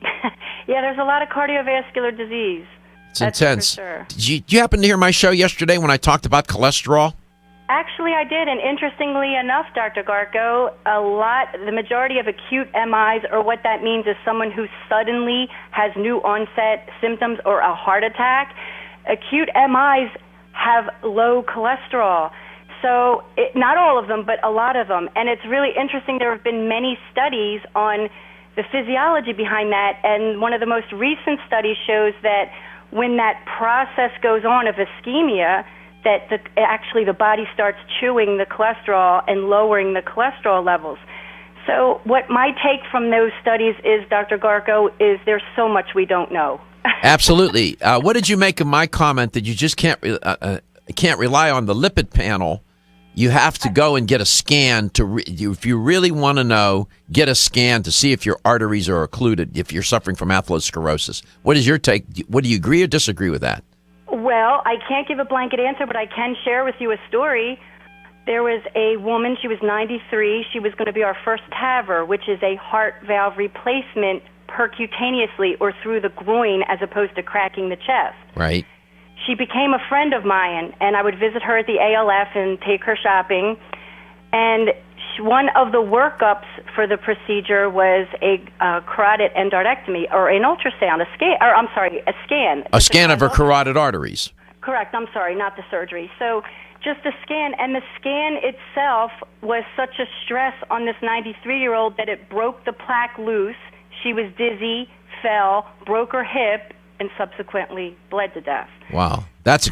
Yeah, there's a lot of cardiovascular disease. It's intense. For sure. Did you happen to hear my show yesterday when I talked about cholesterol? Actually, I did, and interestingly enough, Dr. Garko, the majority of acute MIs, or what that means is someone who suddenly has new onset symptoms or a heart attack. Acute MIs have low cholesterol. So not all of them, but a lot of them. And it's really interesting. There have been many studies on the physiology behind that, and one of the most recent studies shows that when that process goes on of ischemia, that actually the body starts chewing the cholesterol and lowering the cholesterol levels. So what my take from those studies is, Dr. Garko, is there's so much we don't know. Absolutely. What did you make of my comment that you just can't rely on the lipid panel? You have to go and get a scan if you really want to know. Get a scan to see if your arteries are occluded. If you're suffering from atherosclerosis, what is your take? What do you agree or disagree with that? Well, I can't give a blanket answer, but I can share with you a story. There was a woman, she was 93. She was going to be our first TAVR, which is a heart valve replacement percutaneously or through the groin as opposed to cracking the chest. Right. She became a friend of mine, and I would visit her at the ALF and take her shopping. And one of the workups for the procedure was a carotid endarterectomy, or an ultrasound, a scan. A scan of her carotid arteries. Correct. I'm sorry, not the surgery. So just a scan, and the scan itself was such a stress on this 93-year-old that it broke the plaque loose. She was dizzy, fell, broke her hip, and subsequently bled to death. Wow, that's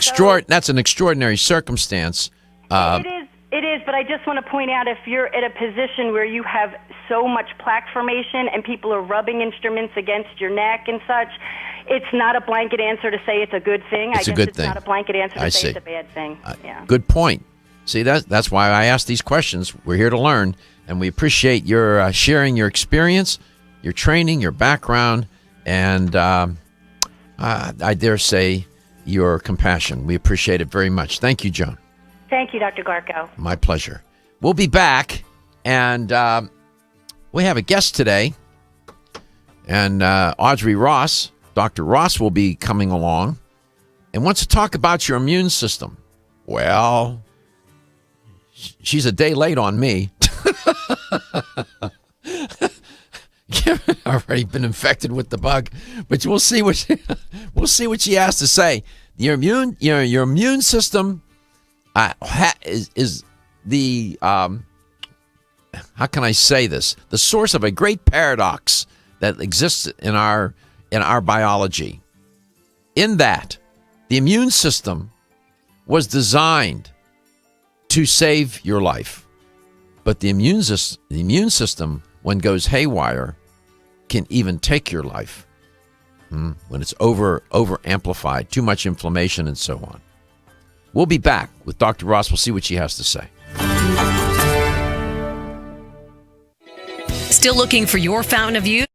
That's an extraordinary circumstance. It is, but I just want to point out, if you're at a position where you have so much plaque formation and people are rubbing instruments against your neck and such, it's not a blanket answer to say it's a good thing. It's a good thing. Not a blanket answer to say it's a bad thing. Good point. See, that's why I ask these questions. We're here to learn, and we appreciate your sharing your experience, your training, your background, and I dare say your compassion. We appreciate it very much. Thank you, Joan. Thank you, Dr. Garko. My pleasure. We'll be back, and we have a guest today, and Audrey Ross. Dr. Ross will be coming along and wants to talk about your immune system. Well, she's a day late on me. Already been infected with the bug, but we'll see what she has to say. Your immune system is the how can I say this? The source of a great paradox that exists in our biology. In that, the immune system was designed to save your life, but the immune system, when goes haywire, can even take your life when it's over amplified, too much inflammation, and so on. We'll be back with Dr. Ross. We'll see what she has to say. Still looking for your fountain of youth?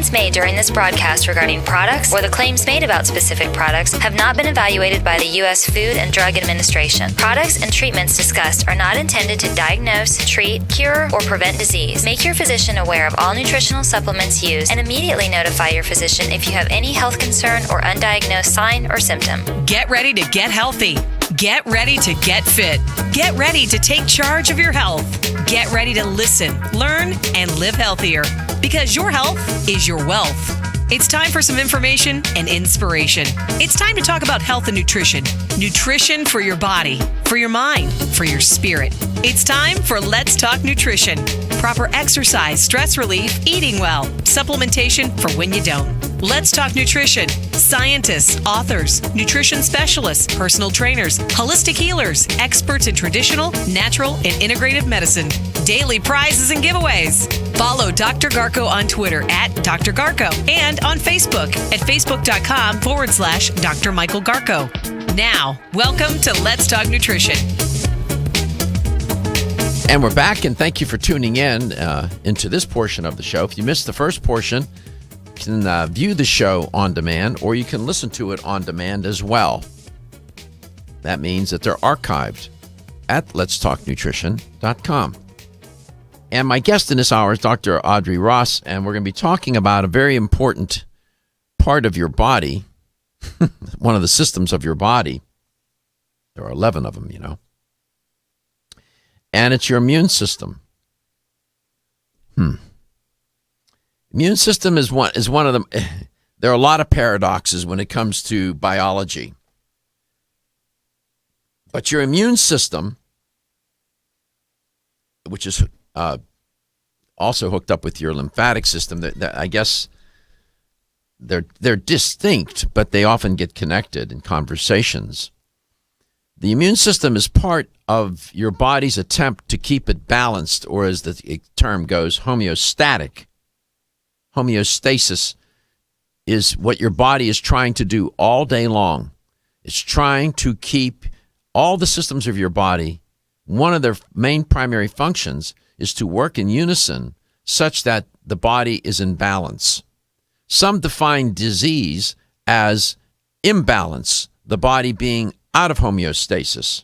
statements made during this broadcast regarding products or the claims made about specific products have not been evaluated by the U.S. Food and Drug Administration. Products and treatments discussed are not intended to diagnose, treat, cure, or prevent disease. Make your physician aware of all nutritional supplements used and immediately notify your physician if you have any health concern or undiagnosed sign or symptom. Get ready to get healthy. Get ready to get fit. Get ready to take charge of your health. Get ready to listen, learn, and live healthier because your health is your wealth. It's time for some information and inspiration. It's time to talk about health and nutrition. Nutrition for your body, for your mind, for your spirit. It's time for Let's Talk Nutrition. Proper exercise, stress relief, eating well, supplementation for when you don't. Let's Talk Nutrition. Scientists, authors, nutrition specialists, personal trainers, holistic healers, experts in traditional, natural, and integrative medicine. Daily prizes and giveaways. Follow Dr. Garko on Twitter at Dr. Garko and on Facebook at facebook.com/Dr. Michael Garko. Now, welcome to Let's Talk Nutrition. And we're back, and thank you for tuning in into this portion of the show. If you missed the first portion, you can view the show on demand, or you can listen to it on demand as well. That means that they're archived at letstalknutrition.com. And my guest in this hour is Dr. Audrey Ross, and we're going to be talking about a very important part of your body, one of the systems of your body. There are 11 of them, you know. And it's your immune system. Immune system is one of them. There are a lot of paradoxes when it comes to biology. But your immune system, which is also hooked up with your lymphatic system, that I guess they're distinct, but they often get connected in conversations. The immune system is part of your body's attempt to keep it balanced, or as the term goes, homeostatic. Homeostasis is what your body is trying to do all day long. It's trying to keep all the systems of your body. One of their main primary functions is to work in unison such that the body is in balance. Some define disease as imbalance, the body being out of homeostasis.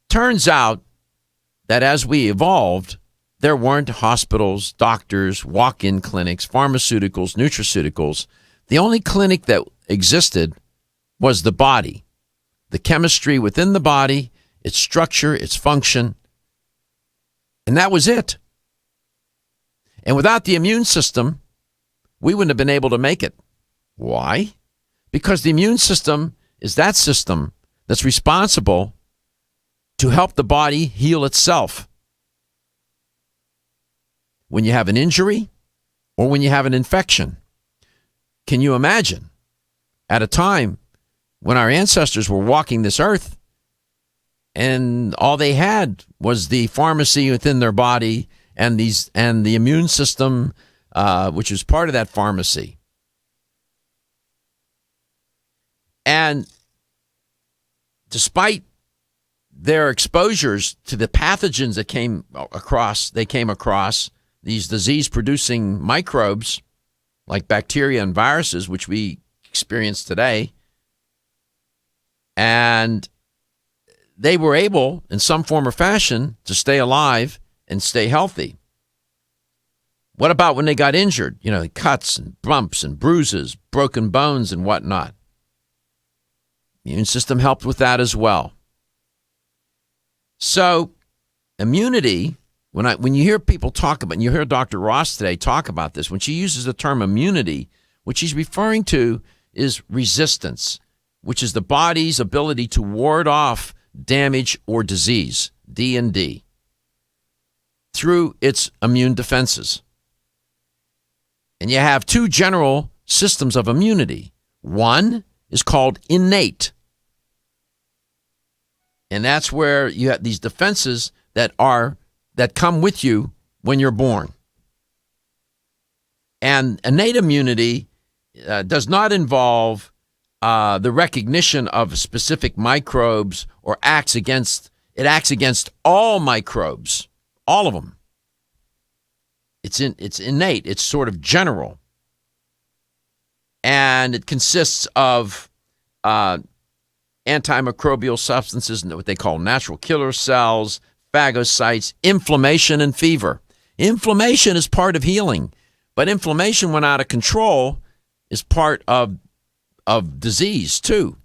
Turns out that as we evolved, there weren't hospitals, doctors, walk-in clinics, pharmaceuticals, nutraceuticals. The only clinic that existed was the body, the chemistry within the body, its structure, its function, and that was it. And without the immune system, we wouldn't have been able to make it. Why? Because the immune system is that system that's responsible to help the body heal itself. When you have an injury or when you have an infection. Can you imagine at a time when our ancestors were walking this earth and all they had was the pharmacy within their body and the immune system, which is part of that pharmacy. And despite their exposures to the pathogens that came across these disease-producing microbes like bacteria and viruses, which we experience today, and they were able, in some form or fashion, to stay alive and stay healthy. What about when they got injured? You know, cuts and bumps and bruises, broken bones and whatnot. The immune system helped with that as well. So, immunity, when you hear people talk about, and you hear Dr. Ross today talk about this, when she uses the term immunity, what she's referring to is resistance, which is the body's ability to ward off damage or disease, D&D, through its immune defenses. And you have two general systems of immunity. One is called innate. And that's where you have these defenses that come with you when you're born. And innate immunity does not involve the recognition of specific microbes or acts against all microbes, all of them. It's innate. It's sort of general. and it consists of antimicrobial substances, what they call natural killer cells, phagocytes, inflammation, and fever. Inflammation is part of healing, but inflammation when out of control is part of disease too,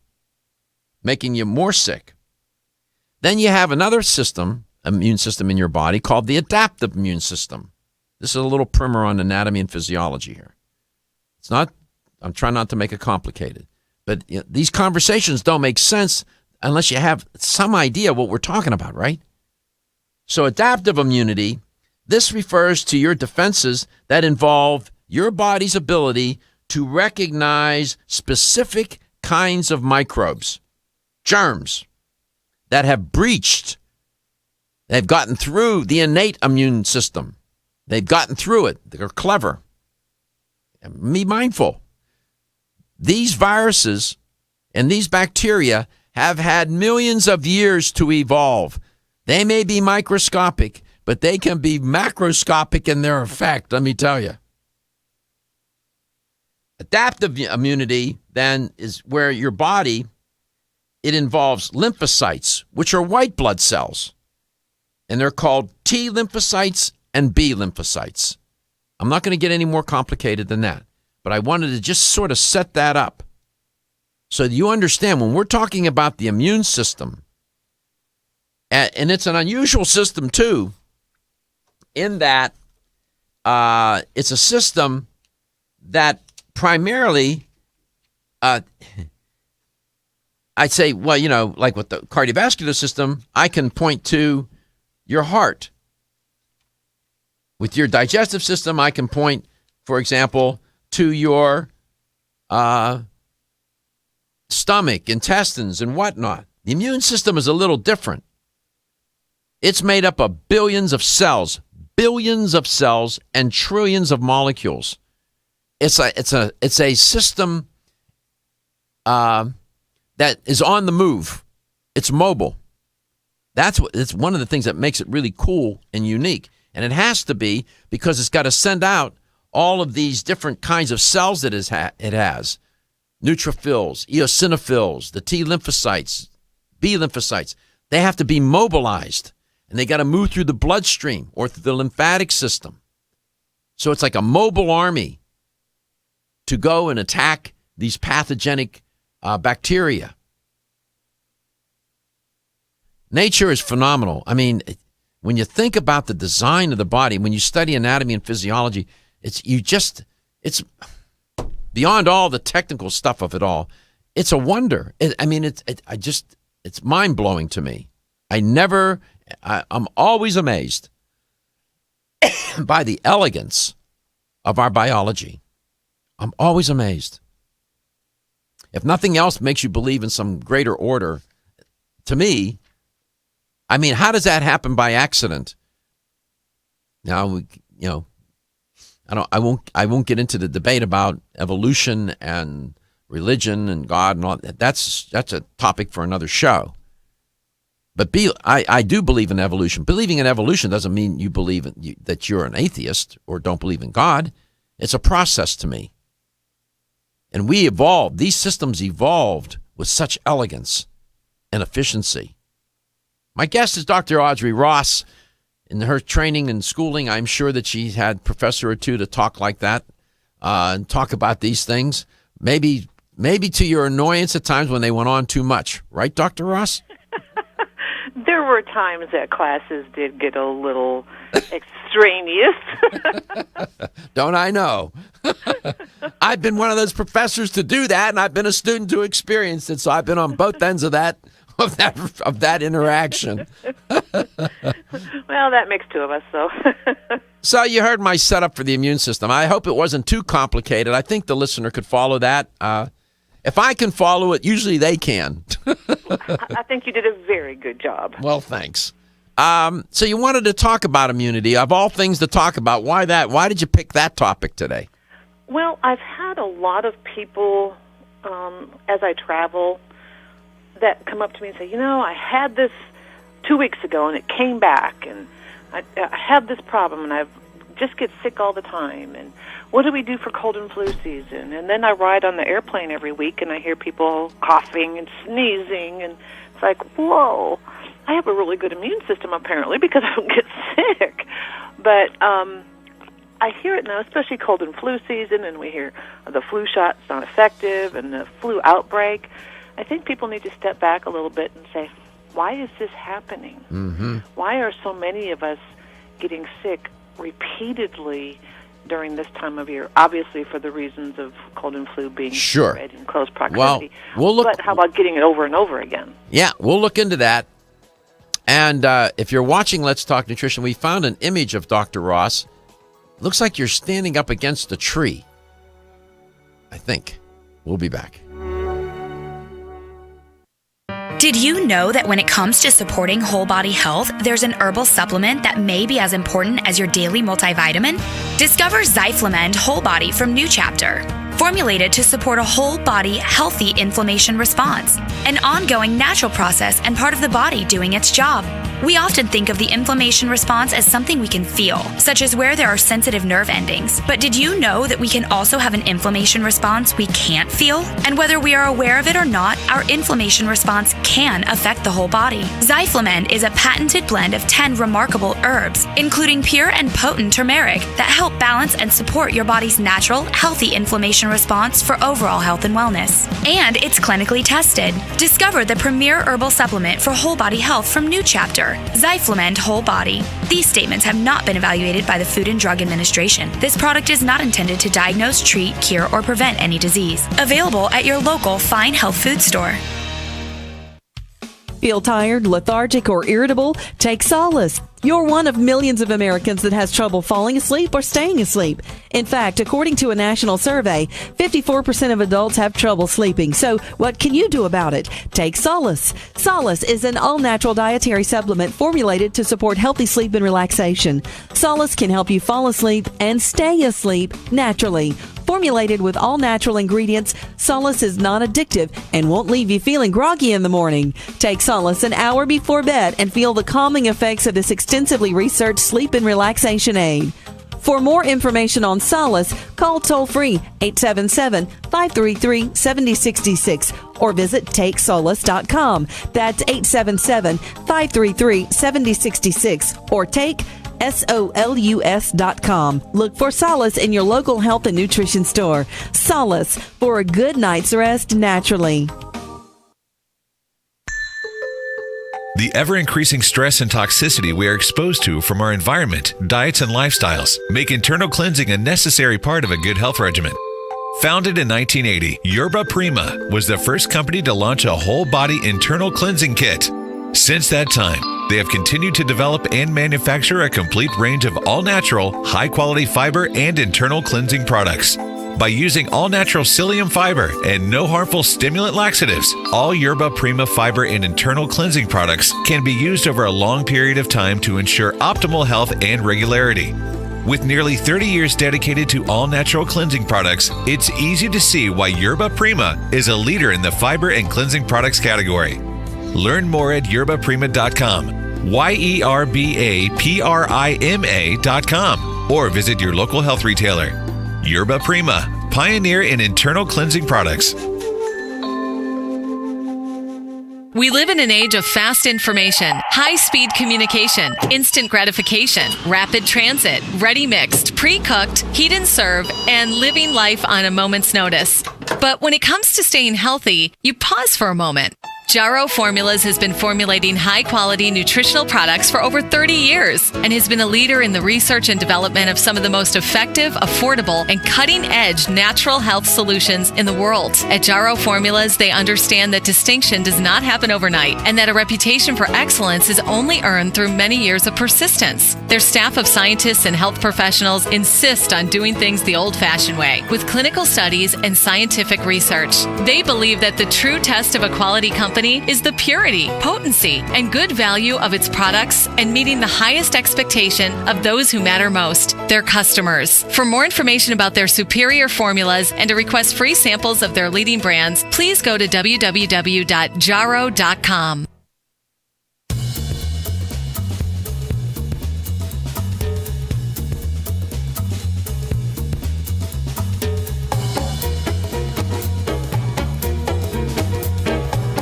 making you more sick. Then you have another system, immune system in your body called the adaptive immune system. This is a little primer on anatomy and physiology here. It's not, I'm trying not to make it complicated, but these conversations don't make sense unless you have some idea what we're talking about, right? So adaptive immunity, this refers to your defenses that involve your body's ability to recognize specific kinds of microbes, germs, that have breached, they've gotten through the innate immune system. They've gotten through it. They're clever. Be mindful. These viruses and these bacteria have had millions of years to evolve. They may be microscopic, but they can be macroscopic in their effect, let me tell you. Adaptive immunity, then, is where your body, it involves lymphocytes, which are white blood cells, and they're called T lymphocytes and B lymphocytes. I'm not going to get any more complicated than that, but I wanted to just sort of set that up so that you understand when we're talking about the immune system, and it's an unusual system too, in that it's a system that primarily, I'd say, well, you know, like with the cardiovascular system, I can point to your heart. With your digestive system, I can point, for example, to your stomach, intestines, and whatnot. The immune system is a little different. It's made up of billions of cells and trillions of molecules. It's a system that is on the move. It's mobile. It's one of the things that makes it really cool and unique. And it has to be because it's got to send out all of these different kinds of cells that it has. Neutrophils, eosinophils, the T lymphocytes, B lymphocytes. They have to be mobilized. And they got to move through the bloodstream or through the lymphatic system. So it's like a mobile army to go and attack these pathogenic bacteria. Nature is phenomenal. I mean, when you think about the design of the body, when you study anatomy and physiology, it's beyond all the technical stuff of it all. It's a wonder. It's mind-blowing to me. I'm always amazed by the elegance of our biology. I'm always amazed. If nothing else makes you believe in some greater order, to me, I mean, how does that happen by accident? Now, I won't get into the debate about evolution and religion and God and all that. That's a topic for another show. But I do believe in evolution. Believing in evolution doesn't mean you believe that you're an atheist or don't believe in God. It's a process to me. And we evolved. These systems evolved with such elegance and efficiency. My guest is Dr. Audrey Ross. In her training and schooling, I'm sure that she had a professor or two to talk like that and talk about these things. Maybe to your annoyance at times when they went on too much. Right, Dr. Ross? There were times that classes did get a little extraneous. Don't I know? I've been one of those professors to do that, and I've been a student to experience it, so I've been on both ends of that interaction. Well, that makes two of us, so. So you heard my setup for the immune system. I hope it wasn't too complicated. I think the listener could follow that. If I can follow it, usually they can. I think you did a very good job. Well, thanks. So you wanted to talk about immunity. Of all things to talk about, why that? Why did you pick that topic today? Well, I've had a lot of people, as I travel, that come up to me and say, I had this 2 weeks ago and it came back, and I had this problem and I've just get sick all the time. And what do we do for cold and flu season? And then I ride on the airplane every week, and I hear people coughing and sneezing, and it's like, whoa, I have a really good immune system apparently because I don't get sick. But I hear it now, especially cold and flu season, and we hear the flu shot's not effective and the flu outbreak. I think people need to step back a little bit and say, why is this happening? Mm-hmm. Why are so many of us getting sick repeatedly during this time of year? Obviously for the reasons of cold and flu being spread in close proximity. Well, but how about getting it over and over again? Yeah, we'll look into that. And if you're watching Let's Talk Nutrition, we found an image of Dr. Ross. Looks like you're standing up against a tree. I think. We'll be back. Did you know that when it comes to supporting whole body health, there's an herbal supplement that may be as important as your daily multivitamin? Discover Zyflamend Whole Body from New Chapter. Formulated to support a whole body, healthy inflammation response, an ongoing natural process and part of the body doing its job. We often think of the inflammation response as something we can feel, such as where there are sensitive nerve endings. But did you know that we can also have an inflammation response we can't feel? And whether we are aware of it or not, our inflammation response can affect the whole body. Zyflamend is a patented blend of 10 remarkable herbs, including pure and potent turmeric, that help balance and support your body's natural, healthy inflammation response for overall health and wellness. And it's clinically tested. Discover the premier herbal supplement for whole body health from New Chapter, Zyflamend Whole Body. These statements have not been evaluated by the Food and Drug Administration. This product is not intended to diagnose, treat, cure, or prevent any disease. Available at your local fine health food store. Feel tired, lethargic, or irritable? Take Solace. You're one of millions of Americans that has trouble falling asleep or staying asleep. In fact, according to a national survey, 54% of adults have trouble sleeping. So what can you do about it? Take Solace. Solace is an all-natural dietary supplement formulated to support healthy sleep and relaxation. Solace can help you fall asleep and stay asleep naturally. Formulated with all-natural ingredients, Solace is non-addictive and won't leave you feeling groggy in the morning. Take Solace an hour before bed and feel the calming effects of this extensively researched sleep and relaxation aid. For more information on Solace, call toll-free 877-533-7066 or visit TakeSolace.com. That's 877-533-7066 or take SOLUS.com. Look for Solace in your local health and nutrition store. Solace, for a good night's rest naturally. The ever-increasing stress and toxicity we are exposed to from our environment, diets, and lifestyles make internal cleansing a necessary part of a good health regimen. Founded in 1980, Yerba Prima was the first company to launch a whole-body internal cleansing kit. Since that time, they have continued to develop and manufacture a complete range of all-natural, high-quality fiber and internal cleansing products. By using all-natural psyllium fiber and no harmful stimulant laxatives, all Yerba Prima fiber and internal cleansing products can be used over a long period of time to ensure optimal health and regularity. With nearly 30 years dedicated to all-natural cleansing products, it's easy to see why Yerba Prima is a leader in the fiber and cleansing products category. Learn more at yerbaprima.com, YERBAPRIMA.com, or visit your local health retailer. Yerba Prima, pioneer in internal cleansing products. We live in an age of fast information, high-speed communication, instant gratification, rapid transit, ready-mixed, pre-cooked, heat and serve, and living life on a moment's notice. But when it comes to staying healthy, you pause for a moment. Jarrow Formulas has been formulating high-quality nutritional products for over 30 years and has been a leader in the research and development of some of the most effective, affordable, and cutting-edge natural health solutions in the world. At Jarrow Formulas, they understand that distinction does not happen overnight and that a reputation for excellence is only earned through many years of persistence. Their staff of scientists and health professionals insist on doing things the old-fashioned way, with clinical studies and scientific research. They believe that the true test of a quality company is the purity, potency, and good value of its products and meeting the highest expectation of those who matter most, their customers. For more information about their superior formulas and to request free samples of their leading brands, please go to www.jarrow.com.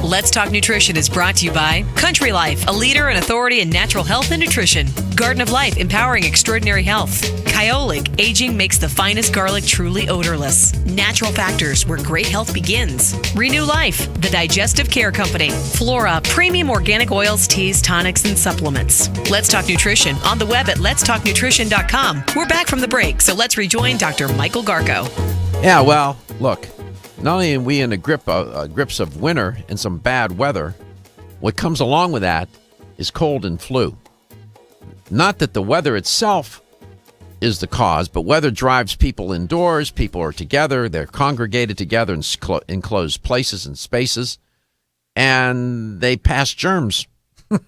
Let's Talk Nutrition is brought to you by Country Life, a leader and authority in natural health and nutrition. Garden of Life, empowering extraordinary health. Kyolic, aging makes the finest garlic truly odorless. Natural Factors, where great health begins. Renew Life, the digestive care company. Flora, premium organic oils, teas, tonics, and supplements. Let's Talk Nutrition on the web at letstalknutrition.com. We're back from the break, so let's rejoin Dr. Michael Garko. Yeah, well, look, not only are we in the grips of winter and some bad weather, what comes along with that is cold and flu. Not that the weather itself is the cause, but weather drives people indoors. People are together. They're congregated together in enclosed places and spaces, and they pass germs. And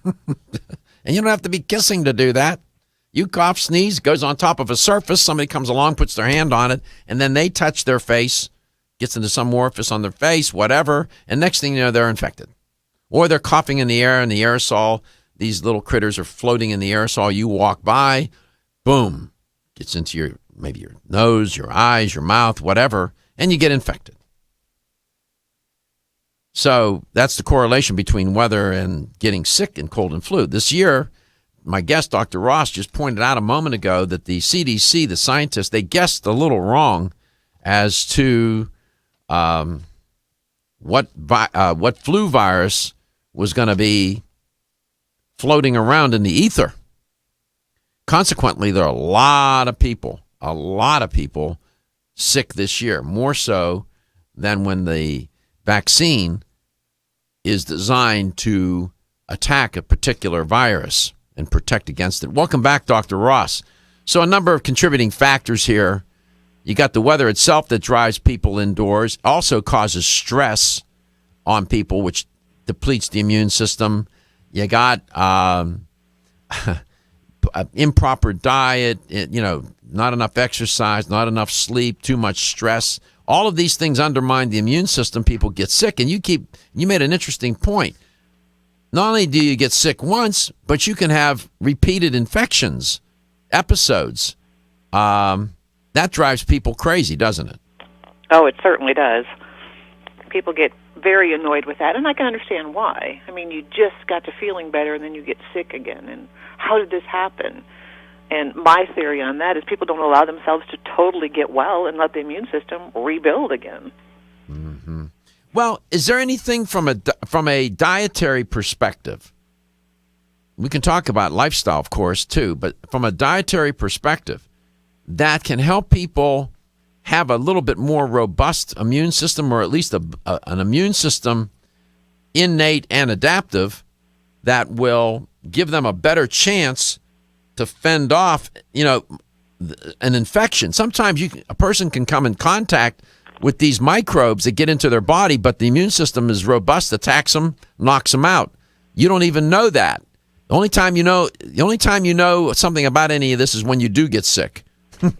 you don't have to be kissing to do that. You cough, sneeze, goes on top of a surface. Somebody comes along, puts their hand on it, and then they touch their face, gets into some orifice on their face, whatever, and next thing you know, they're infected. Or they're coughing in the air, and the aerosol, these little critters are floating in the aerosol. You walk by, boom, gets into maybe your nose, your eyes, your mouth, whatever, and you get infected. So that's the correlation between weather and getting sick and cold and flu. This year, my guest, Dr. Ross, just pointed out a moment ago that the CDC, the scientists, they guessed a little wrong as to what flu virus was going to be floating around in the ether. Consequently, there are a lot of people sick this year, more so than when the vaccine is designed to attack a particular virus and protect against it. Welcome back, Dr. Ross. So a number of contributing factors here. You got the weather itself that drives people indoors, also causes stress on people, which depletes the immune system. You got improper diet, not enough exercise, not enough sleep, too much stress. All of these things undermine the immune system. People get sick. And you made an interesting point. Not only do you get sick once, but you can have repeated infections, episodes. That drives people crazy, doesn't it? Oh, it certainly does. People get very annoyed with that, and I can understand why. I mean, you just got to feeling better, and then you get sick again. And how did this happen? And my theory on that is people don't allow themselves to totally get well and let the immune system rebuild again. Mm-hmm. Well, is there anything from a dietary perspective? We can talk about lifestyle, of course, too, but from a dietary perspective, that can help people have a little bit more robust immune system, or at least an immune system, innate and adaptive, that will give them a better chance to fend off, an infection. Sometimes a person can come in contact with these microbes that get into their body, but the immune system is robust, attacks them, knocks them out. You don't even know that. The only time you know something about any of this is when you do get sick.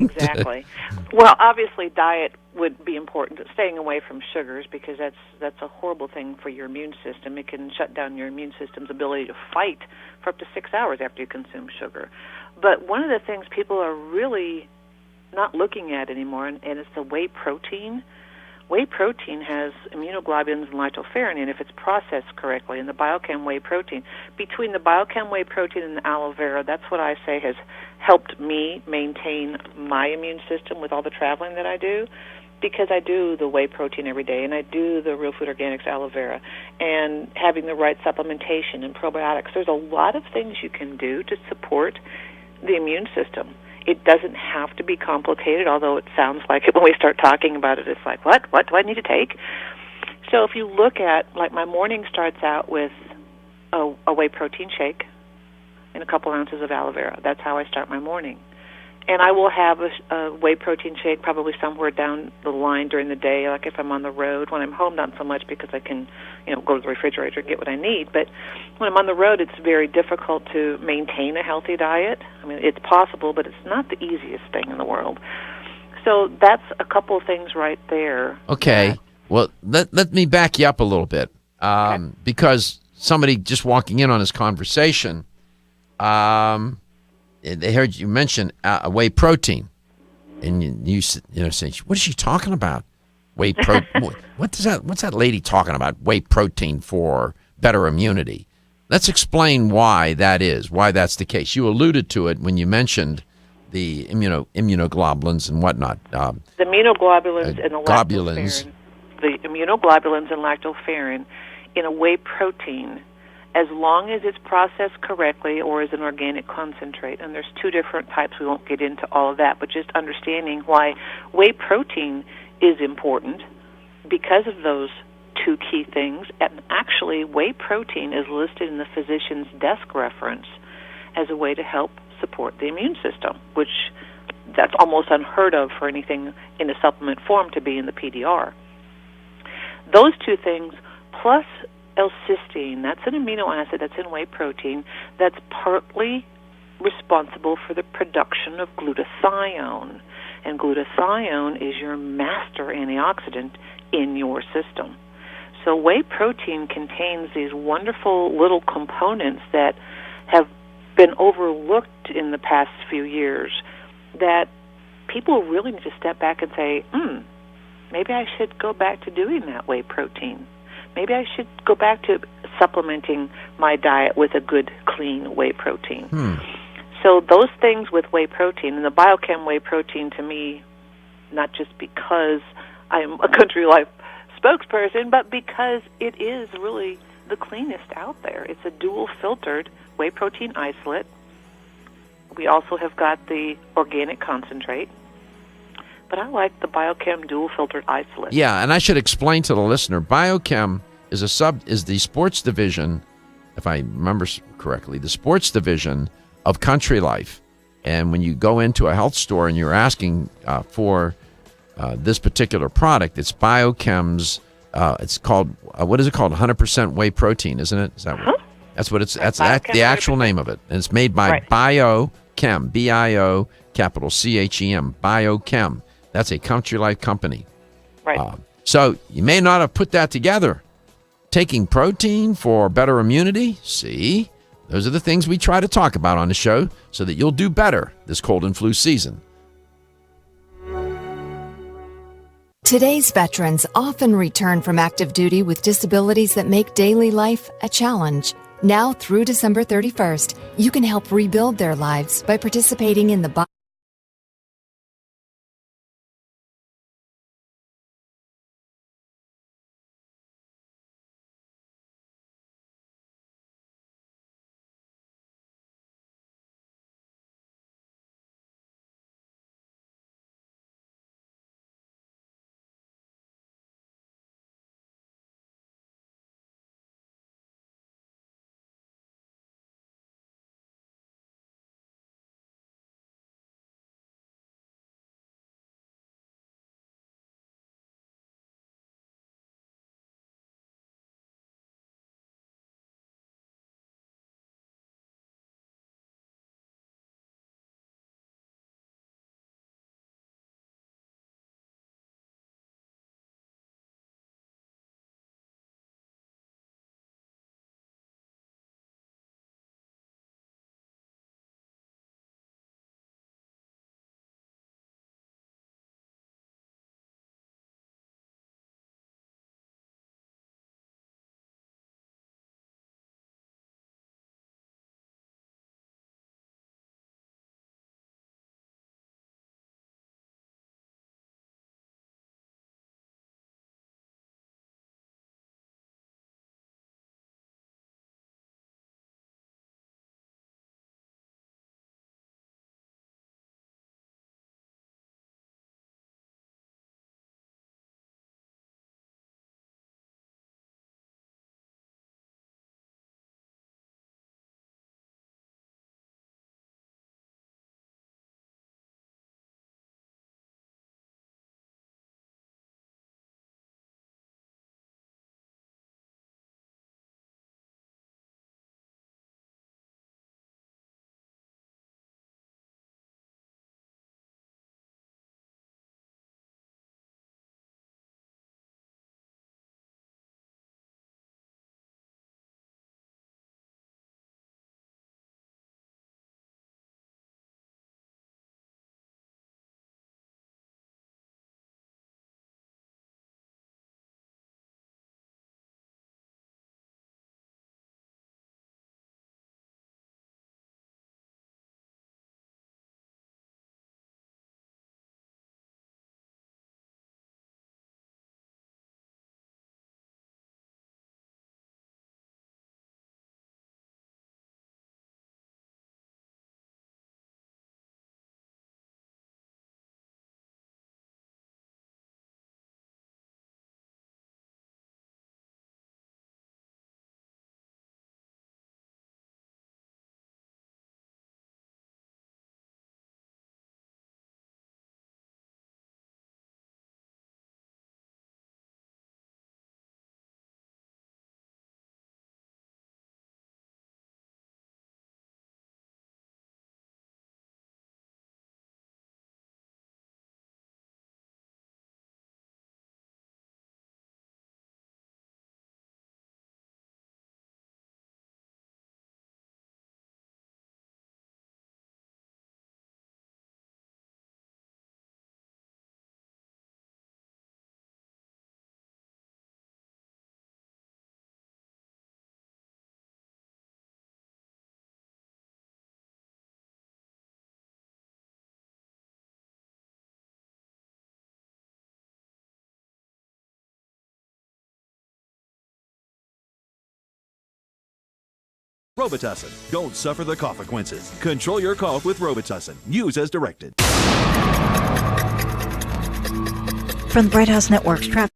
Exactly. Well, obviously, diet would be important. Staying away from sugars, because that's a horrible thing for your immune system. It can shut down your immune system's ability to fight for up to 6 hours after you consume sugar. But one of the things people are really not looking at anymore, and it's the whey protein. Whey protein has immunoglobulins and lactoferrin if it's processed correctly, and the biochem whey protein. Between the biochem whey protein and the aloe vera, that's what I say has helped me maintain my immune system with all the traveling that I do, because I do the whey protein every day, and I do the Real Food Organics aloe vera, and having the right supplementation and probiotics. There's a lot of things you can do to support the immune system. It doesn't have to be complicated, although it sounds like it when we start talking about it. It's like, what do I need to take? So if you look at, like, my morning starts out with a whey protein shake and a couple ounces of aloe vera. That's how I start my morning. And I will have a whey protein shake probably somewhere down the line during the day, like if I'm on the road. When I'm home, not so much, because I can, go to the refrigerator and get what I need. But when I'm on the road, it's very difficult to maintain a healthy diet. I mean, it's possible, but it's not the easiest thing in the world. So that's a couple of things right there. Okay. Well, let me back you up a little bit, because somebody just walking in on this conversation, they heard you mention whey protein, and you saying, what is she talking about? What's that lady talking about? Whey protein for better immunity. Let's explain why that is, why that's the case. You alluded to it when you mentioned the immunoglobulins and whatnot. The immunoglobulins and the globulins. lactoferrin. The immunoglobulins and lactoferrin in a whey protein, as long as it's processed correctly or as an organic concentrate. And there's two different types. We won't get into all of that, but just understanding why whey protein is important because of those two key things. And actually, whey protein is listed in the physician's desk reference as a way to help support the immune system, which that's almost unheard of for anything in a supplement form to be in the PDR. Those two things, plus L-cysteine, that's an amino acid that's in whey protein that's partly responsible for the production of glutathione. And glutathione is your master antioxidant in your system. So whey protein contains these wonderful little components that have been overlooked in the past few years that people really need to step back and say, maybe I should go back to doing that whey protein. Maybe I should go back to supplementing my diet with a good, clean whey protein. So those things with whey protein, and the Biochem whey protein to me, not just because I'm a Country Life spokesperson, but because it is really the cleanest out there. It's a dual-filtered whey protein isolate. We also have got the organic concentrate. But I like the Biochem dual-filtered isolate. Yeah, and I should explain to the listener, Biochem is the sports division, if I remember correctly, the sports division of Country Life. And when you go into a health store and you're asking for this particular product, it's Biochem's, it's called, what is it called? 100% whey protein, isn't it? Is that what? That's what it's, that's the actual name of it. And it's made by Biochem, B-I-O, capital C-H-E-M, Biochem. That's a Country Life company. Right. So you may not have put that together. Taking protein for better immunity, see? Those are the things we try to talk about on the show so that you'll do better this cold and flu season. Today's veterans often return from active duty with disabilities that make daily life a challenge. Now through December 31st, you can help rebuild their lives by participating in the Robitussin. Don't suffer the consequences. Control your cough with Robitussin. Use as directed. From the Bright House Network's traffic.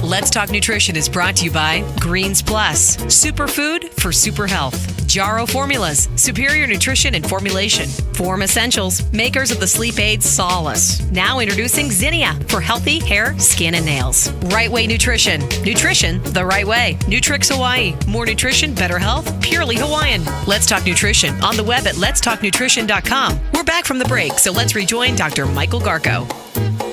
Let's Talk Nutrition is brought to you by Greens Plus, superfood for super health. Jarrow Formulas, superior nutrition and formulation. Form Essentials, makers of the sleep aid Solace. Now introducing Zinnia for healthy hair, skin, and nails. Right Way Nutrition. Nutrition the right way. Nutrix Hawaii. More nutrition, better health, purely Hawaiian. Let's Talk Nutrition on the web at letstalknutrition.com. We're back from the break, so let's rejoin Dr. Michael Garko.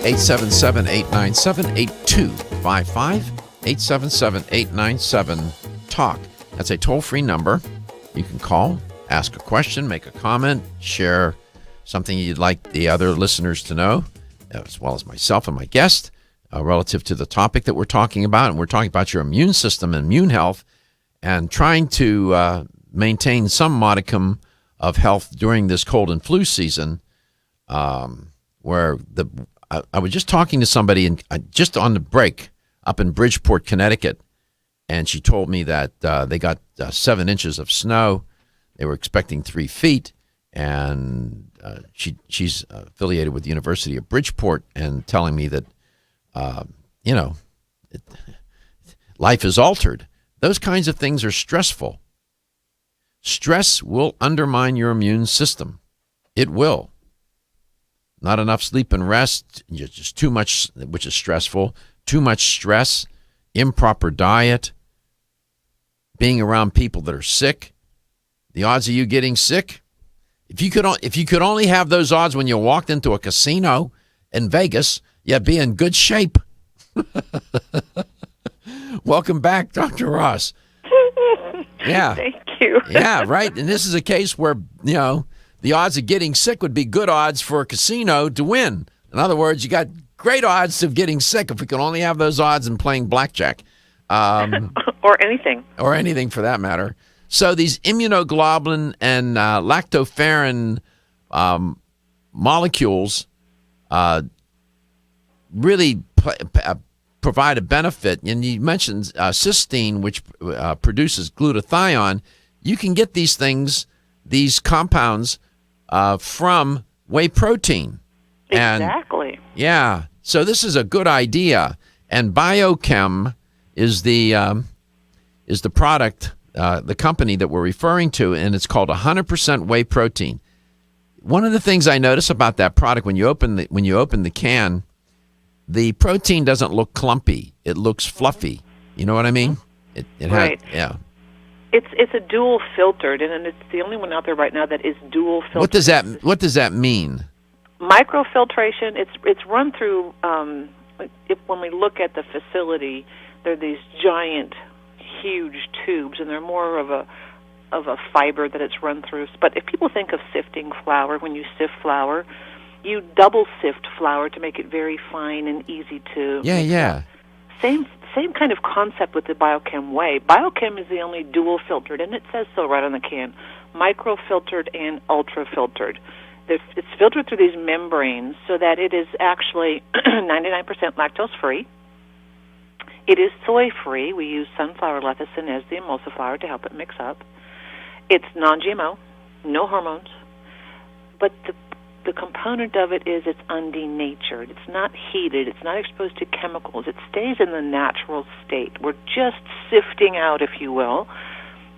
877-897-8255, 877-897-TALK. That's a toll-free number. You can call, ask a question, make a comment, share something you'd like the other listeners to know, as well as myself and my guest, relative to the topic that we're talking about. And we're talking about your immune system and immune health and trying to maintain some modicum of health during this cold and flu season, where I was just talking to somebody just on the break up in Bridgeport, Connecticut, and she told me that they got 7 inches of snow. They were expecting 3 feet, and she's affiliated with the University of Bridgeport, and telling me that, life is altered. Those kinds of things are stressful. Stress will undermine your immune system. It will. Not enough sleep and rest, just too much, which is stressful, too much stress, improper diet, being around people that are sick. The odds of you getting sick, if you could only have those odds when you walked into a casino in Vegas, you'd be in good shape. Welcome back, Dr. Ross. Yeah. Thank you. Yeah, right. And this is a case where, the odds of getting sick would be good odds for a casino to win. In other words, you got great odds of getting sick if we could only have those odds in playing blackjack. Or anything. Or anything for that matter. So these immunoglobulin and lactoferrin molecules really provide a benefit. And you mentioned cysteine, which produces glutathione. You can get these things, these compounds, from whey protein. Exactly. And, yeah. So this is a good idea. And Biochem is the product, the company that we're referring to, and it's called 100% whey protein. One of the things I notice about that product, when you open the can, the protein doesn't look clumpy. It looks fluffy. You know what I mean? Right. Yeah. It's a dual filtered, and it's the only one out there right now that is dual filtered. What does that mean? Microfiltration. It's run through. When we look at the facility, they're these giant, huge tubes, and they're more of a fiber that it's run through. But if people think of sifting flour, when you sift flour, you double sift flour to make it very fine and easy to. Yeah. Same kind of concept with the Biochem whey. Biochem is the only dual filtered, and it says so right on the can, micro-filtered and ultra-filtered. It's filtered through these membranes so that it is actually 99% lactose-free. It is soy-free. We use sunflower lecithin as the emulsifier to help it mix up. It's non-GMO, no hormones, but the component of it is it's undenatured. It's not heated. It's not exposed to chemicals. It stays in the natural state. We're just sifting out, if you will,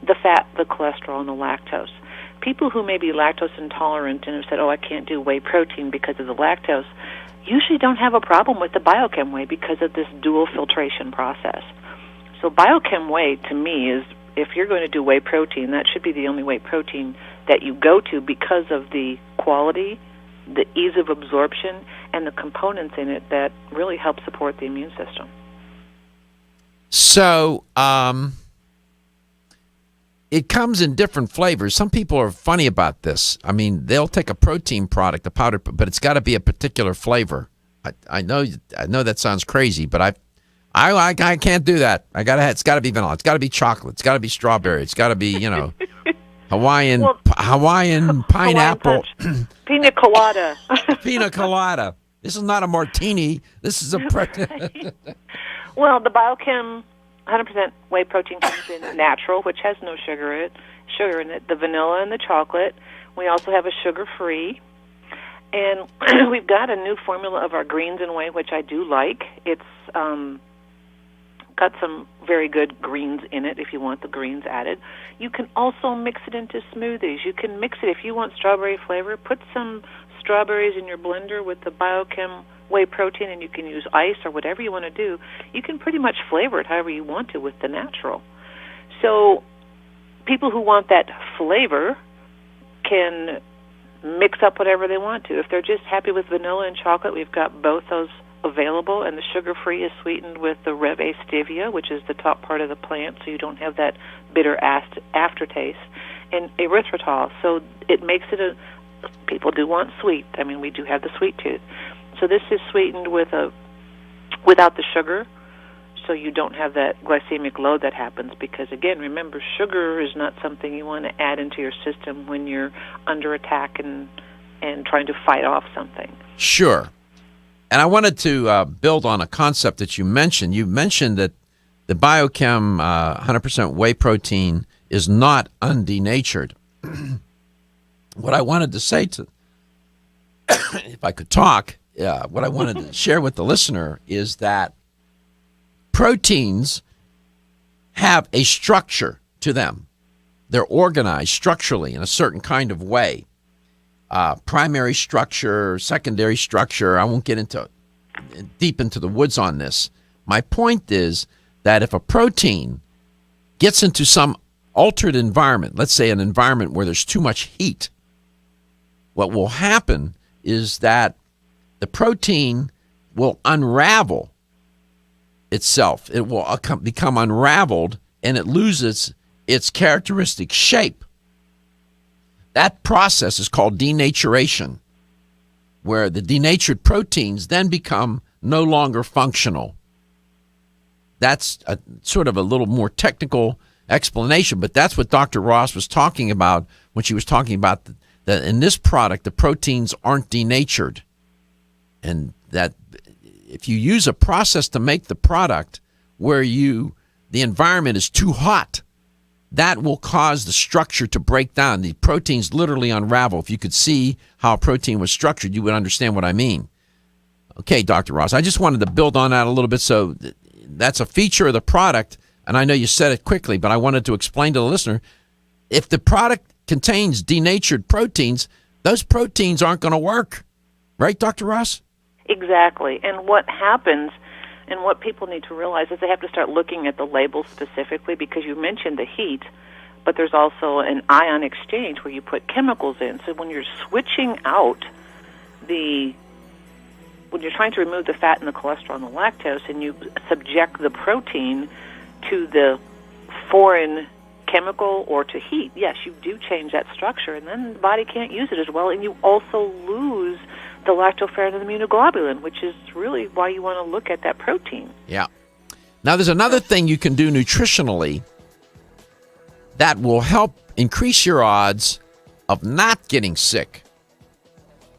the fat, the cholesterol, and the lactose. People who may be lactose intolerant and have said, I can't do whey protein because of the lactose, usually don't have a problem with the biochem whey because of this dual filtration process. So biochem whey, to me, is, if you're going to do whey protein, that should be the only whey protein that you go to because of the quality, the ease of absorption, and the components in it that really help support the immune system. So, it comes in different flavors. Some people are funny about this. I mean, they'll take a protein product, a powder, but it's got to be a particular flavor. I know that sounds crazy, but I can't do that. It's got to be vanilla. It's got to be chocolate. It's got to be strawberry. It's got to be, Hawaiian pineapple. Pina colada. Pina colada. This is not a martini. This is a Well, the biochem 100% whey protein comes in natural, which has no sugar in it, the vanilla and the chocolate. We also have a sugar-free. And we've got a new formula of our greens and whey, which I do like. It's got some very good greens in it if you want the greens added. You can also mix it into smoothies. You can mix it, if you want strawberry flavor, put some strawberries in your blender with the biochem whey protein, and you can use ice or whatever you want to do. You can pretty much flavor it however you want to with the natural. So people who want that flavor can mix up whatever they want to. If they're just happy with vanilla and chocolate, we've got both those available, and the sugar-free is sweetened with the Rev A stevia, which is the top part of the plant, so you don't have that bitter aftertaste, and erythritol. So it makes it people do want sweet. I mean, we do have the sweet tooth. So this is sweetened without the sugar, so you don't have that glycemic load that happens, because, again, remember, sugar is not something you want to add into your system when you're under attack and trying to fight off something. Sure. And I wanted to build on a concept that you mentioned. You mentioned that the biochem 100% whey protein is not undenatured. What I wanted to say if I could talk, what I wanted to share with the listener is that proteins have a structure to them. They're organized structurally in a certain kind of way. Primary structure, secondary structure. I won't get deep into the woods on this. My point is that if a protein gets into some altered environment, let's say an environment where there's too much heat, what will happen is that the protein will unravel itself. It will become unraveled, and it loses its characteristic shape. That process is called denaturation, where the denatured proteins then become no longer functional. That's sort of a little more technical explanation, but that's what Dr. Ross was talking about when she was talking about that in this product, the proteins aren't denatured. And that if you use a process to make the product where the environment is too hot, that will cause the structure to break down. The proteins literally unravel. If you could see how a protein was structured, you would understand what I mean. Okay, Dr. Ross, I just wanted to build on that a little bit. So that's a feature of the product, and I know you said it quickly, but I wanted to explain to the listener, if the product contains denatured proteins, those proteins aren't going to work. Right, Dr. Ross? Exactly. And what happens, and what people need to realize, is they have to start looking at the label specifically, because you mentioned the heat, but there's also an ion exchange where you put chemicals in. So when you're switching out when you're trying to remove the fat and the cholesterol and the lactose, and you subject the protein to the foreign chemical or to heat, yes, you do change that structure, and then the body can't use it as well, and you also lose the lactoferrin and immunoglobulin, which is really why you want to look at that protein. Yeah. Now, there's another thing you can do nutritionally that will help increase your odds of not getting sick.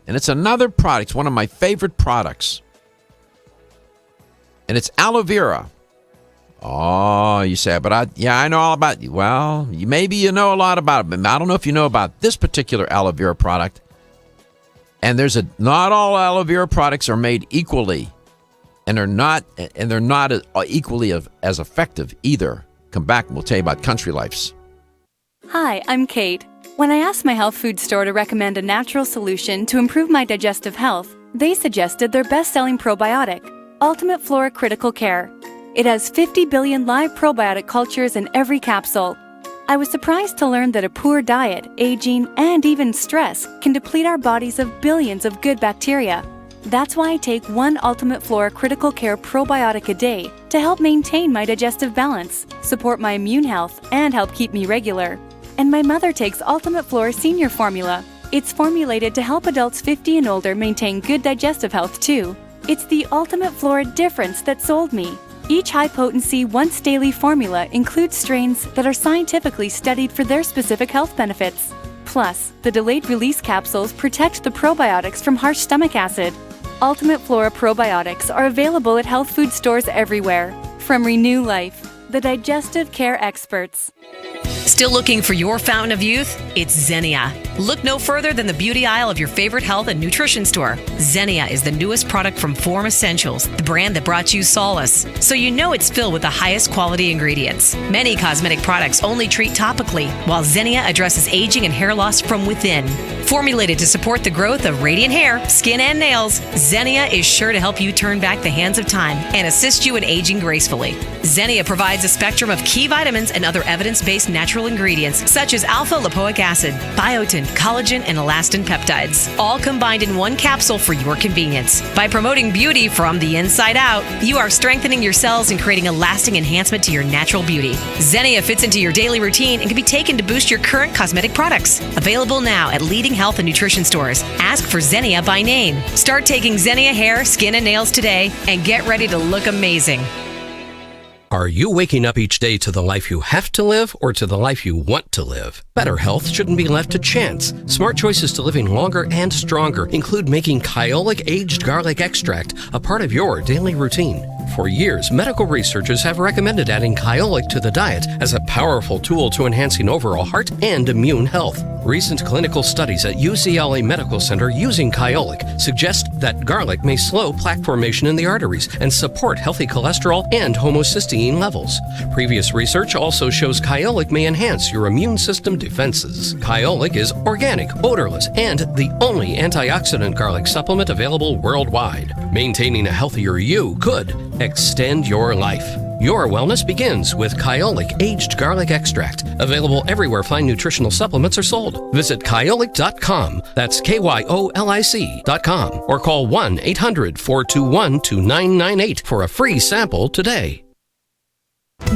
And it's another product. It's one of my favorite products. And it's aloe vera. Oh, you say, but I know all about you. Well, maybe you know a lot about it, but I don't know if you know about this particular aloe vera product. And not all aloe vera products are made equally, and they're not equally as effective either. Come back and we'll tell you about Country Life's. Hi, I'm Kate. When I asked my health food store to recommend a natural solution to improve my digestive health, they suggested their best-selling probiotic, Ultimate Flora Critical Care. It has 50 billion live probiotic cultures in every capsule. I was surprised to learn that a poor diet, aging, and even stress can deplete our bodies of billions of good bacteria. That's why I take one Ultimate Flora Critical Care probiotic a day to help maintain my digestive balance, support my immune health, and help keep me regular. And my mother takes Ultimate Flora Senior Formula. It's formulated to help adults 50 and older maintain good digestive health too. It's the Ultimate Flora difference that sold me. Each high-potency, once-daily formula includes strains that are scientifically studied for their specific health benefits. Plus, the delayed-release capsules protect the probiotics from harsh stomach acid. Ultimate Flora probiotics are available at health food stores everywhere. From Renew Life, the digestive care experts. Still looking for your fountain of youth? It's Xenia. Look no further than the beauty aisle of your favorite health and nutrition store. Xenia is the newest product from Form Essentials, the brand that brought you solace. So you know it's filled with the highest quality ingredients. Many cosmetic products only treat topically, while Xenia addresses aging and hair loss from within. Formulated to support the growth of radiant hair, skin, and nails, Xenia is sure to help you turn back the hands of time and assist you in aging gracefully. Xenia provides a spectrum of key vitamins and other evidence-based natural ingredients such as alpha-lipoic acid, biotin, collagen, and elastin peptides, all combined in one capsule for your convenience. By promoting beauty from the inside out, you are strengthening your cells and creating a lasting enhancement to your natural beauty. Xenia fits into your daily routine and can be taken to boost your current cosmetic products. Available now at leading health and nutrition stores. Ask for Xenia by name. Start taking Xenia hair, skin, and nails today and get ready to look amazing. Are you waking up each day to the life you have to live or to the life you want to live? Better health shouldn't be left to chance. Smart choices to living longer and stronger include making Kyolic aged garlic extract a part of your daily routine. For years, medical researchers have recommended adding Kyolic to the diet as a powerful tool to enhancing overall heart and immune health. Recent clinical studies at UCLA Medical Center using Kyolic suggest that garlic may slow plaque formation in the arteries and support healthy cholesterol and homocysteine levels. Previous research also shows Kyolic may enhance your immune system defenses. Kyolic is organic, odorless, and the only antioxidant garlic supplement available worldwide. Maintaining a healthier you could extend your life. Your wellness begins with Kyolic aged garlic extract, available everywhere fine nutritional supplements are sold. Visit Kyolic.com, that's KYOLIC.com, or call 1-800-421-2998 for a free sample today.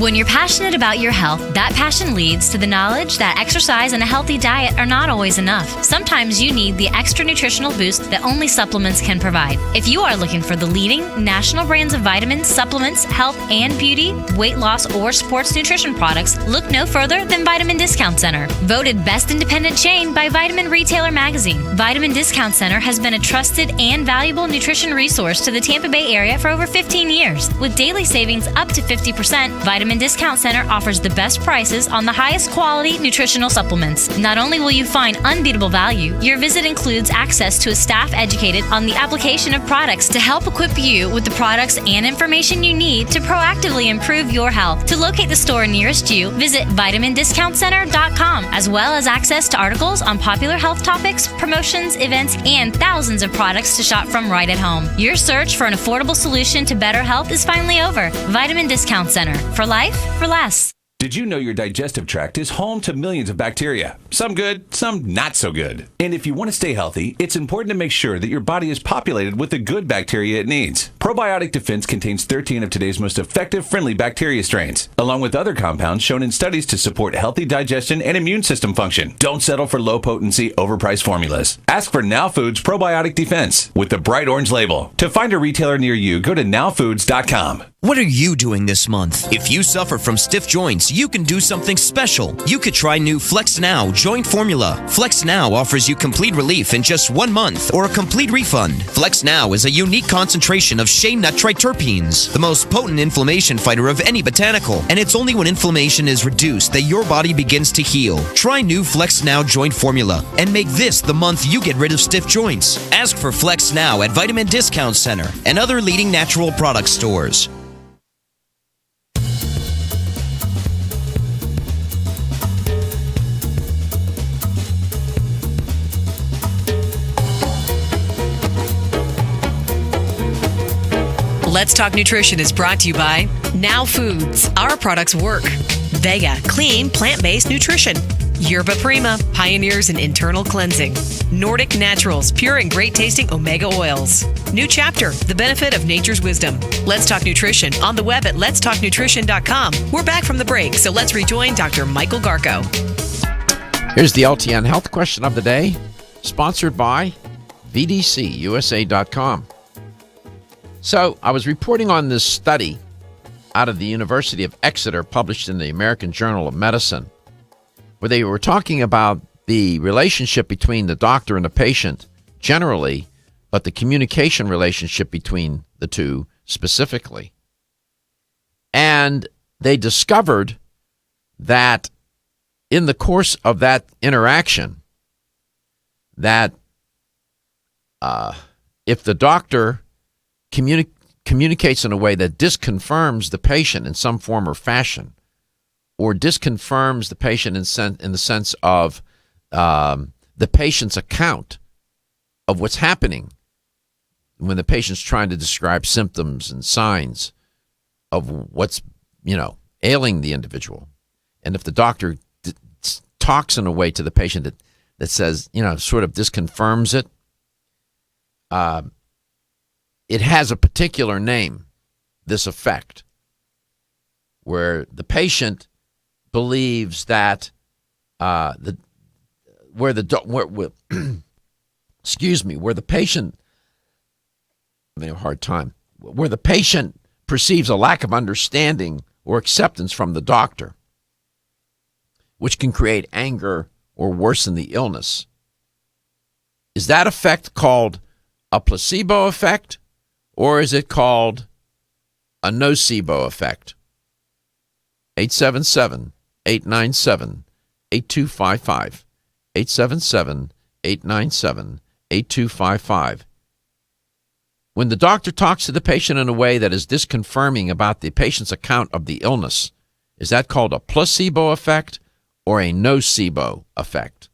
When you're passionate about your health, that passion leads to the knowledge that exercise and a healthy diet are not always enough. Sometimes you need the extra nutritional boost that only supplements can provide. If you are looking for the leading national brands of vitamins, supplements, health and beauty, weight loss, or sports nutrition products, look no further than Vitamin Discount Center. Voted best independent chain by Vitamin Retailer Magazine, Vitamin Discount Center has been a trusted and valuable nutrition resource to the Tampa Bay area for over 15 years. With daily savings up to 50%, Vitamin Discount Center offers the best prices on the highest quality nutritional supplements. Not only will you find unbeatable value, your visit includes access to a staff educated on the application of products to help equip you with the products and information you need to proactively improve your health. To locate the store nearest you, visit vitamindiscountcenter.com, as well as access to articles on popular health topics, promotions, events, and thousands of products to shop from right at home. Your search for an affordable solution to better health is finally over. Vitamin Discount Center. For life, for less. Did you know your digestive tract is home to millions of bacteria? Some good, some not so good. And if you want to stay healthy, it's important to make sure that your body is populated with the good bacteria it needs. Probiotic Defense contains 13 of today's most effective friendly bacteria strains, along with other compounds shown in studies to support healthy digestion and immune system function. Don't settle for low-potency, overpriced formulas. Ask for Now Foods Probiotic Defense with the bright orange label. To find a retailer near you, go to nowfoods.com. What are you doing this month? If you suffer from stiff joints, you can do something special. You could try new Flex Now joint formula. Flex Now offers you complete relief in just 1 month or a complete refund. Flex Now is a unique concentration of shea nut triterpenes, the most potent inflammation fighter of any botanical. And it's only when inflammation is reduced that your body begins to heal. Try new Flex Now joint formula and make this the month you get rid of stiff joints. Ask for Flex Now at Vitamin Discount Center and other leading natural product stores. Let's Talk Nutrition is brought to you by Now Foods. Our products work. Vega, clean, plant-based nutrition. Yerba Prima, pioneers in internal cleansing. Nordic Naturals, pure and great tasting omega oils. New Chapter, the benefit of nature's wisdom. Let's Talk Nutrition on the web at letstalknutrition.com. We're back from the break, so let's rejoin Dr. Michael Garko. Here's the LTN Health Question of the Day, sponsored by VDCUSA.com. So I was reporting on this study out of the University of Exeter, published in the American Journal of Medicine, where they were talking about the relationship between the doctor and the patient generally, but the communication relationship between the two specifically. And they discovered that in the course of that interaction, that if the doctor communicates in a way that disconfirms the patient in some form or fashion, or disconfirms the patient in the sense of the patient's account of what's happening when the patient's trying to describe symptoms and signs of what's, ailing the individual. And if the doctor talks in a way to the patient that says, sort of disconfirms it, it has a particular name, this effect, where the patient believes that where the patient, I'm having a hard time, where the patient perceives a lack of understanding or acceptance from the doctor, which can create anger or worsen the illness. Is that effect called a placebo effect, or is it called a nocebo effect? 877-897-8255. 877-897-8255. When the doctor talks to the patient in a way that is disconfirming about the patient's account of the illness, is that called a placebo effect or a nocebo effect?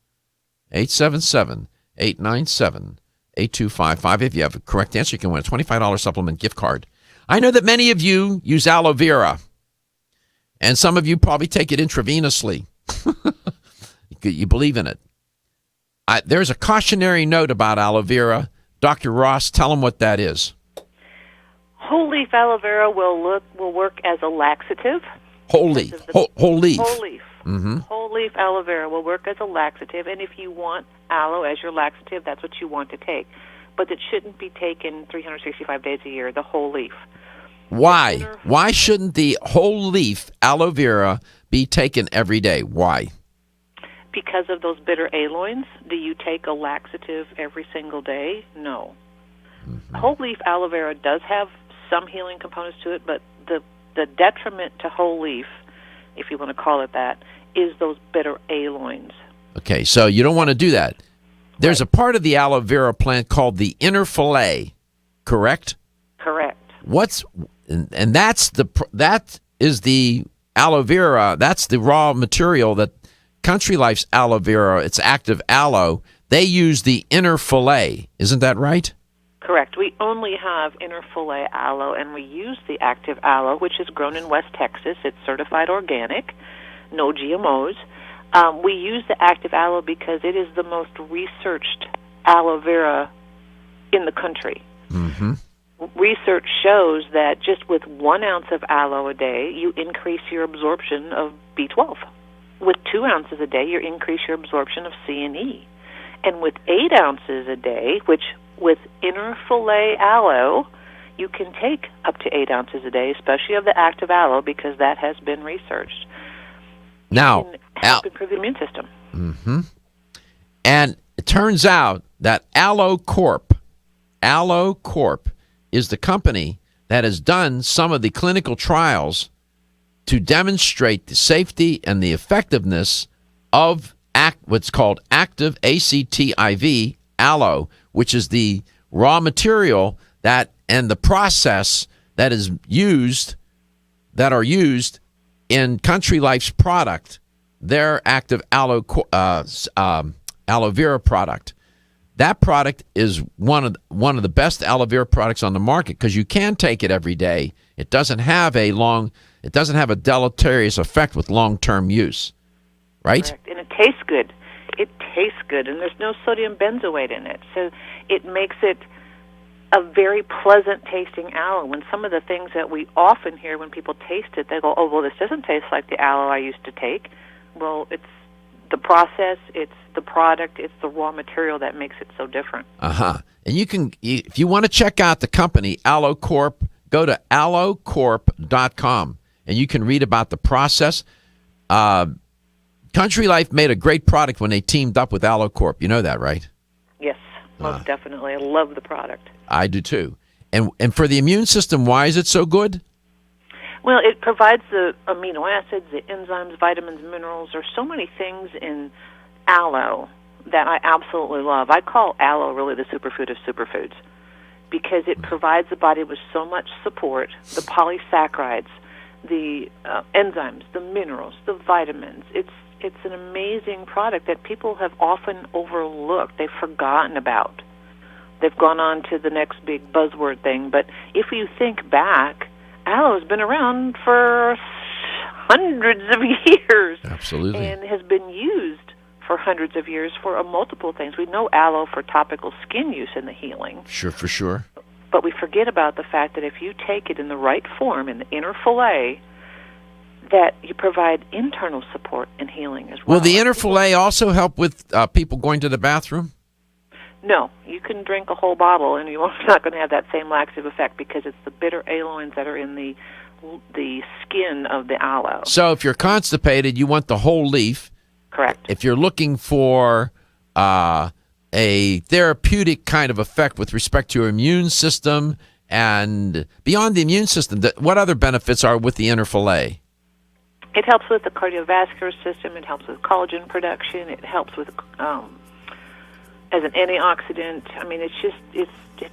877-897-8255. If you have a correct answer, you can win a $25 supplement gift card. I know that many of you use aloe vera, and some of you probably take it intravenously. You believe in it. There's a cautionary note about aloe vera. Dr. Ross, tell them what that is. Whole leaf aloe vera will work as a laxative. Whole leaf. Whole leaf. Whole leaf. Mm-hmm. Whole leaf aloe vera will work as a laxative, and if you want aloe as your laxative, that's what you want to take. But it shouldn't be taken 365 days a year, the whole leaf. Why? Why shouldn't the whole leaf aloe vera be taken every day? Why? Because of those bitter aloins. Do you take a laxative every single day? No. Mm-hmm. Whole leaf aloe vera does have some healing components to it, but the detriment to whole leaf, if you want to call it that, is those bitter aloins. Okay, so you don't want to do that. There's a part of the aloe vera plant called the inner fillet, correct? Correct. That is the aloe vera. That's the raw material that Country Life's aloe vera, it's active aloe. They use the inner fillet. Isn't that right? Correct. We only have inner fillet aloe, and we use the active aloe, which is grown in West Texas. It's certified organic, no GMOs. We use the active aloe because it is the most researched aloe vera in the country. Mm-hmm. Research shows that just with 1 ounce of aloe a day, you increase your absorption of B12. With 2 ounces a day, you increase your absorption of C and E. And with 8 ounces a day, which with inner fillet aloe, you can take up to 8 ounces a day, especially of the active aloe, because that has been researched. Now, help improve the immune system. Mm-hmm. And it turns out that Aloe Corp is the company that has done some of the clinical trials to demonstrate the safety and the effectiveness of what's called active ACTIV aloe, which is the raw material that and the process that is used in Country Life's product, their active aloe vera product. That product is one of the best aloe vera products on the market because you can take it every day. It doesn't have a deleterious effect with long-term use, right? Correct. And it tastes good. It tastes good, and there's no sodium benzoate in it, so it makes it a very pleasant tasting aloe. When some of the things that we often hear when people taste it, they go, "Oh, well, this doesn't taste like the aloe I used to take." Well, it's the process, it's the product, it's the raw material that makes it so different. And if you want to check out the company, Aloe Corp, go to aloecorp.com, and you can read about the process. Country Life made a great product when they teamed up with Aloe Corp. You know that, right? Yes, most definitely. I love the product. I do too. And for the immune system, why is it so good? Well, it provides the amino acids, the enzymes, vitamins, minerals. There's so many things in aloe that I absolutely love. I call aloe really the superfood of superfoods because it provides the body with so much support, the polysaccharides, the enzymes, the minerals, the vitamins. It's an amazing product that people have often overlooked. They've forgotten about. They've gone on to the next big buzzword thing. But if you think back, aloe has been around for hundreds of years. Absolutely. And has been used for hundreds of years for multiple things. We know aloe for topical skin use in the healing. Sure, for sure. But we forget about the fact that if you take it in the right form, in the inner fillet, that you provide internal support and healing as well. Will the inner fillet also help with people going to the bathroom? No, you can drink a whole bottle and you're not going to have that same laxative effect because it's the bitter aloins that are in the skin of the aloe. So if you're constipated, you want the whole leaf. Correct. If you're looking for a therapeutic kind of effect with respect to your immune system and beyond the immune system, what other benefits are with the inner fillet? It helps with the cardiovascular system. It helps with collagen production. It helps with as an antioxidant. I mean, it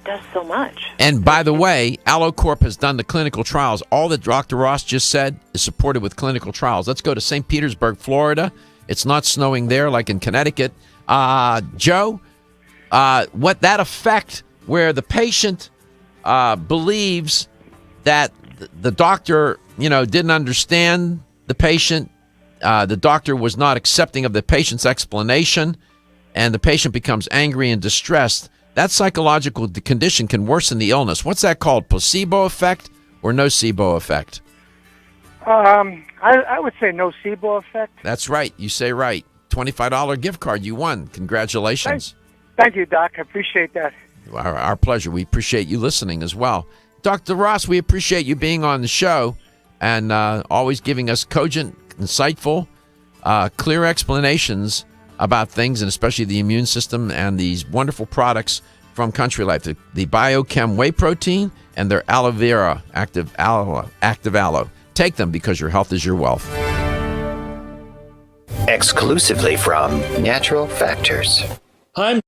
does so much. And by the way, Aloe Corp has done the clinical trials. All that Dr. Ross just said is supported with clinical trials. Let's go to St. Petersburg, Florida. It's not snowing there like in Connecticut. Joe, what that effect where the patient believes that the doctor, didn't understand the patient, the doctor was not accepting of the patient's explanation, and the patient becomes angry and distressed, that psychological condition can worsen the illness. What's that called? Placebo effect or nocebo effect? I would say nocebo effect. That's right. You say right. $25 gift card. You won. Congratulations. Thank you, Doc. I appreciate that. Our pleasure. We appreciate you listening as well. Dr. Ross, we appreciate you being on the show and always giving us cogent, insightful, clear explanations about things, and especially the immune system and these wonderful products from Country Life, the Biochem Whey Protein and their aloe vera active aloe. Take them because your health is your wealth. Exclusively from Natural Factors. I'm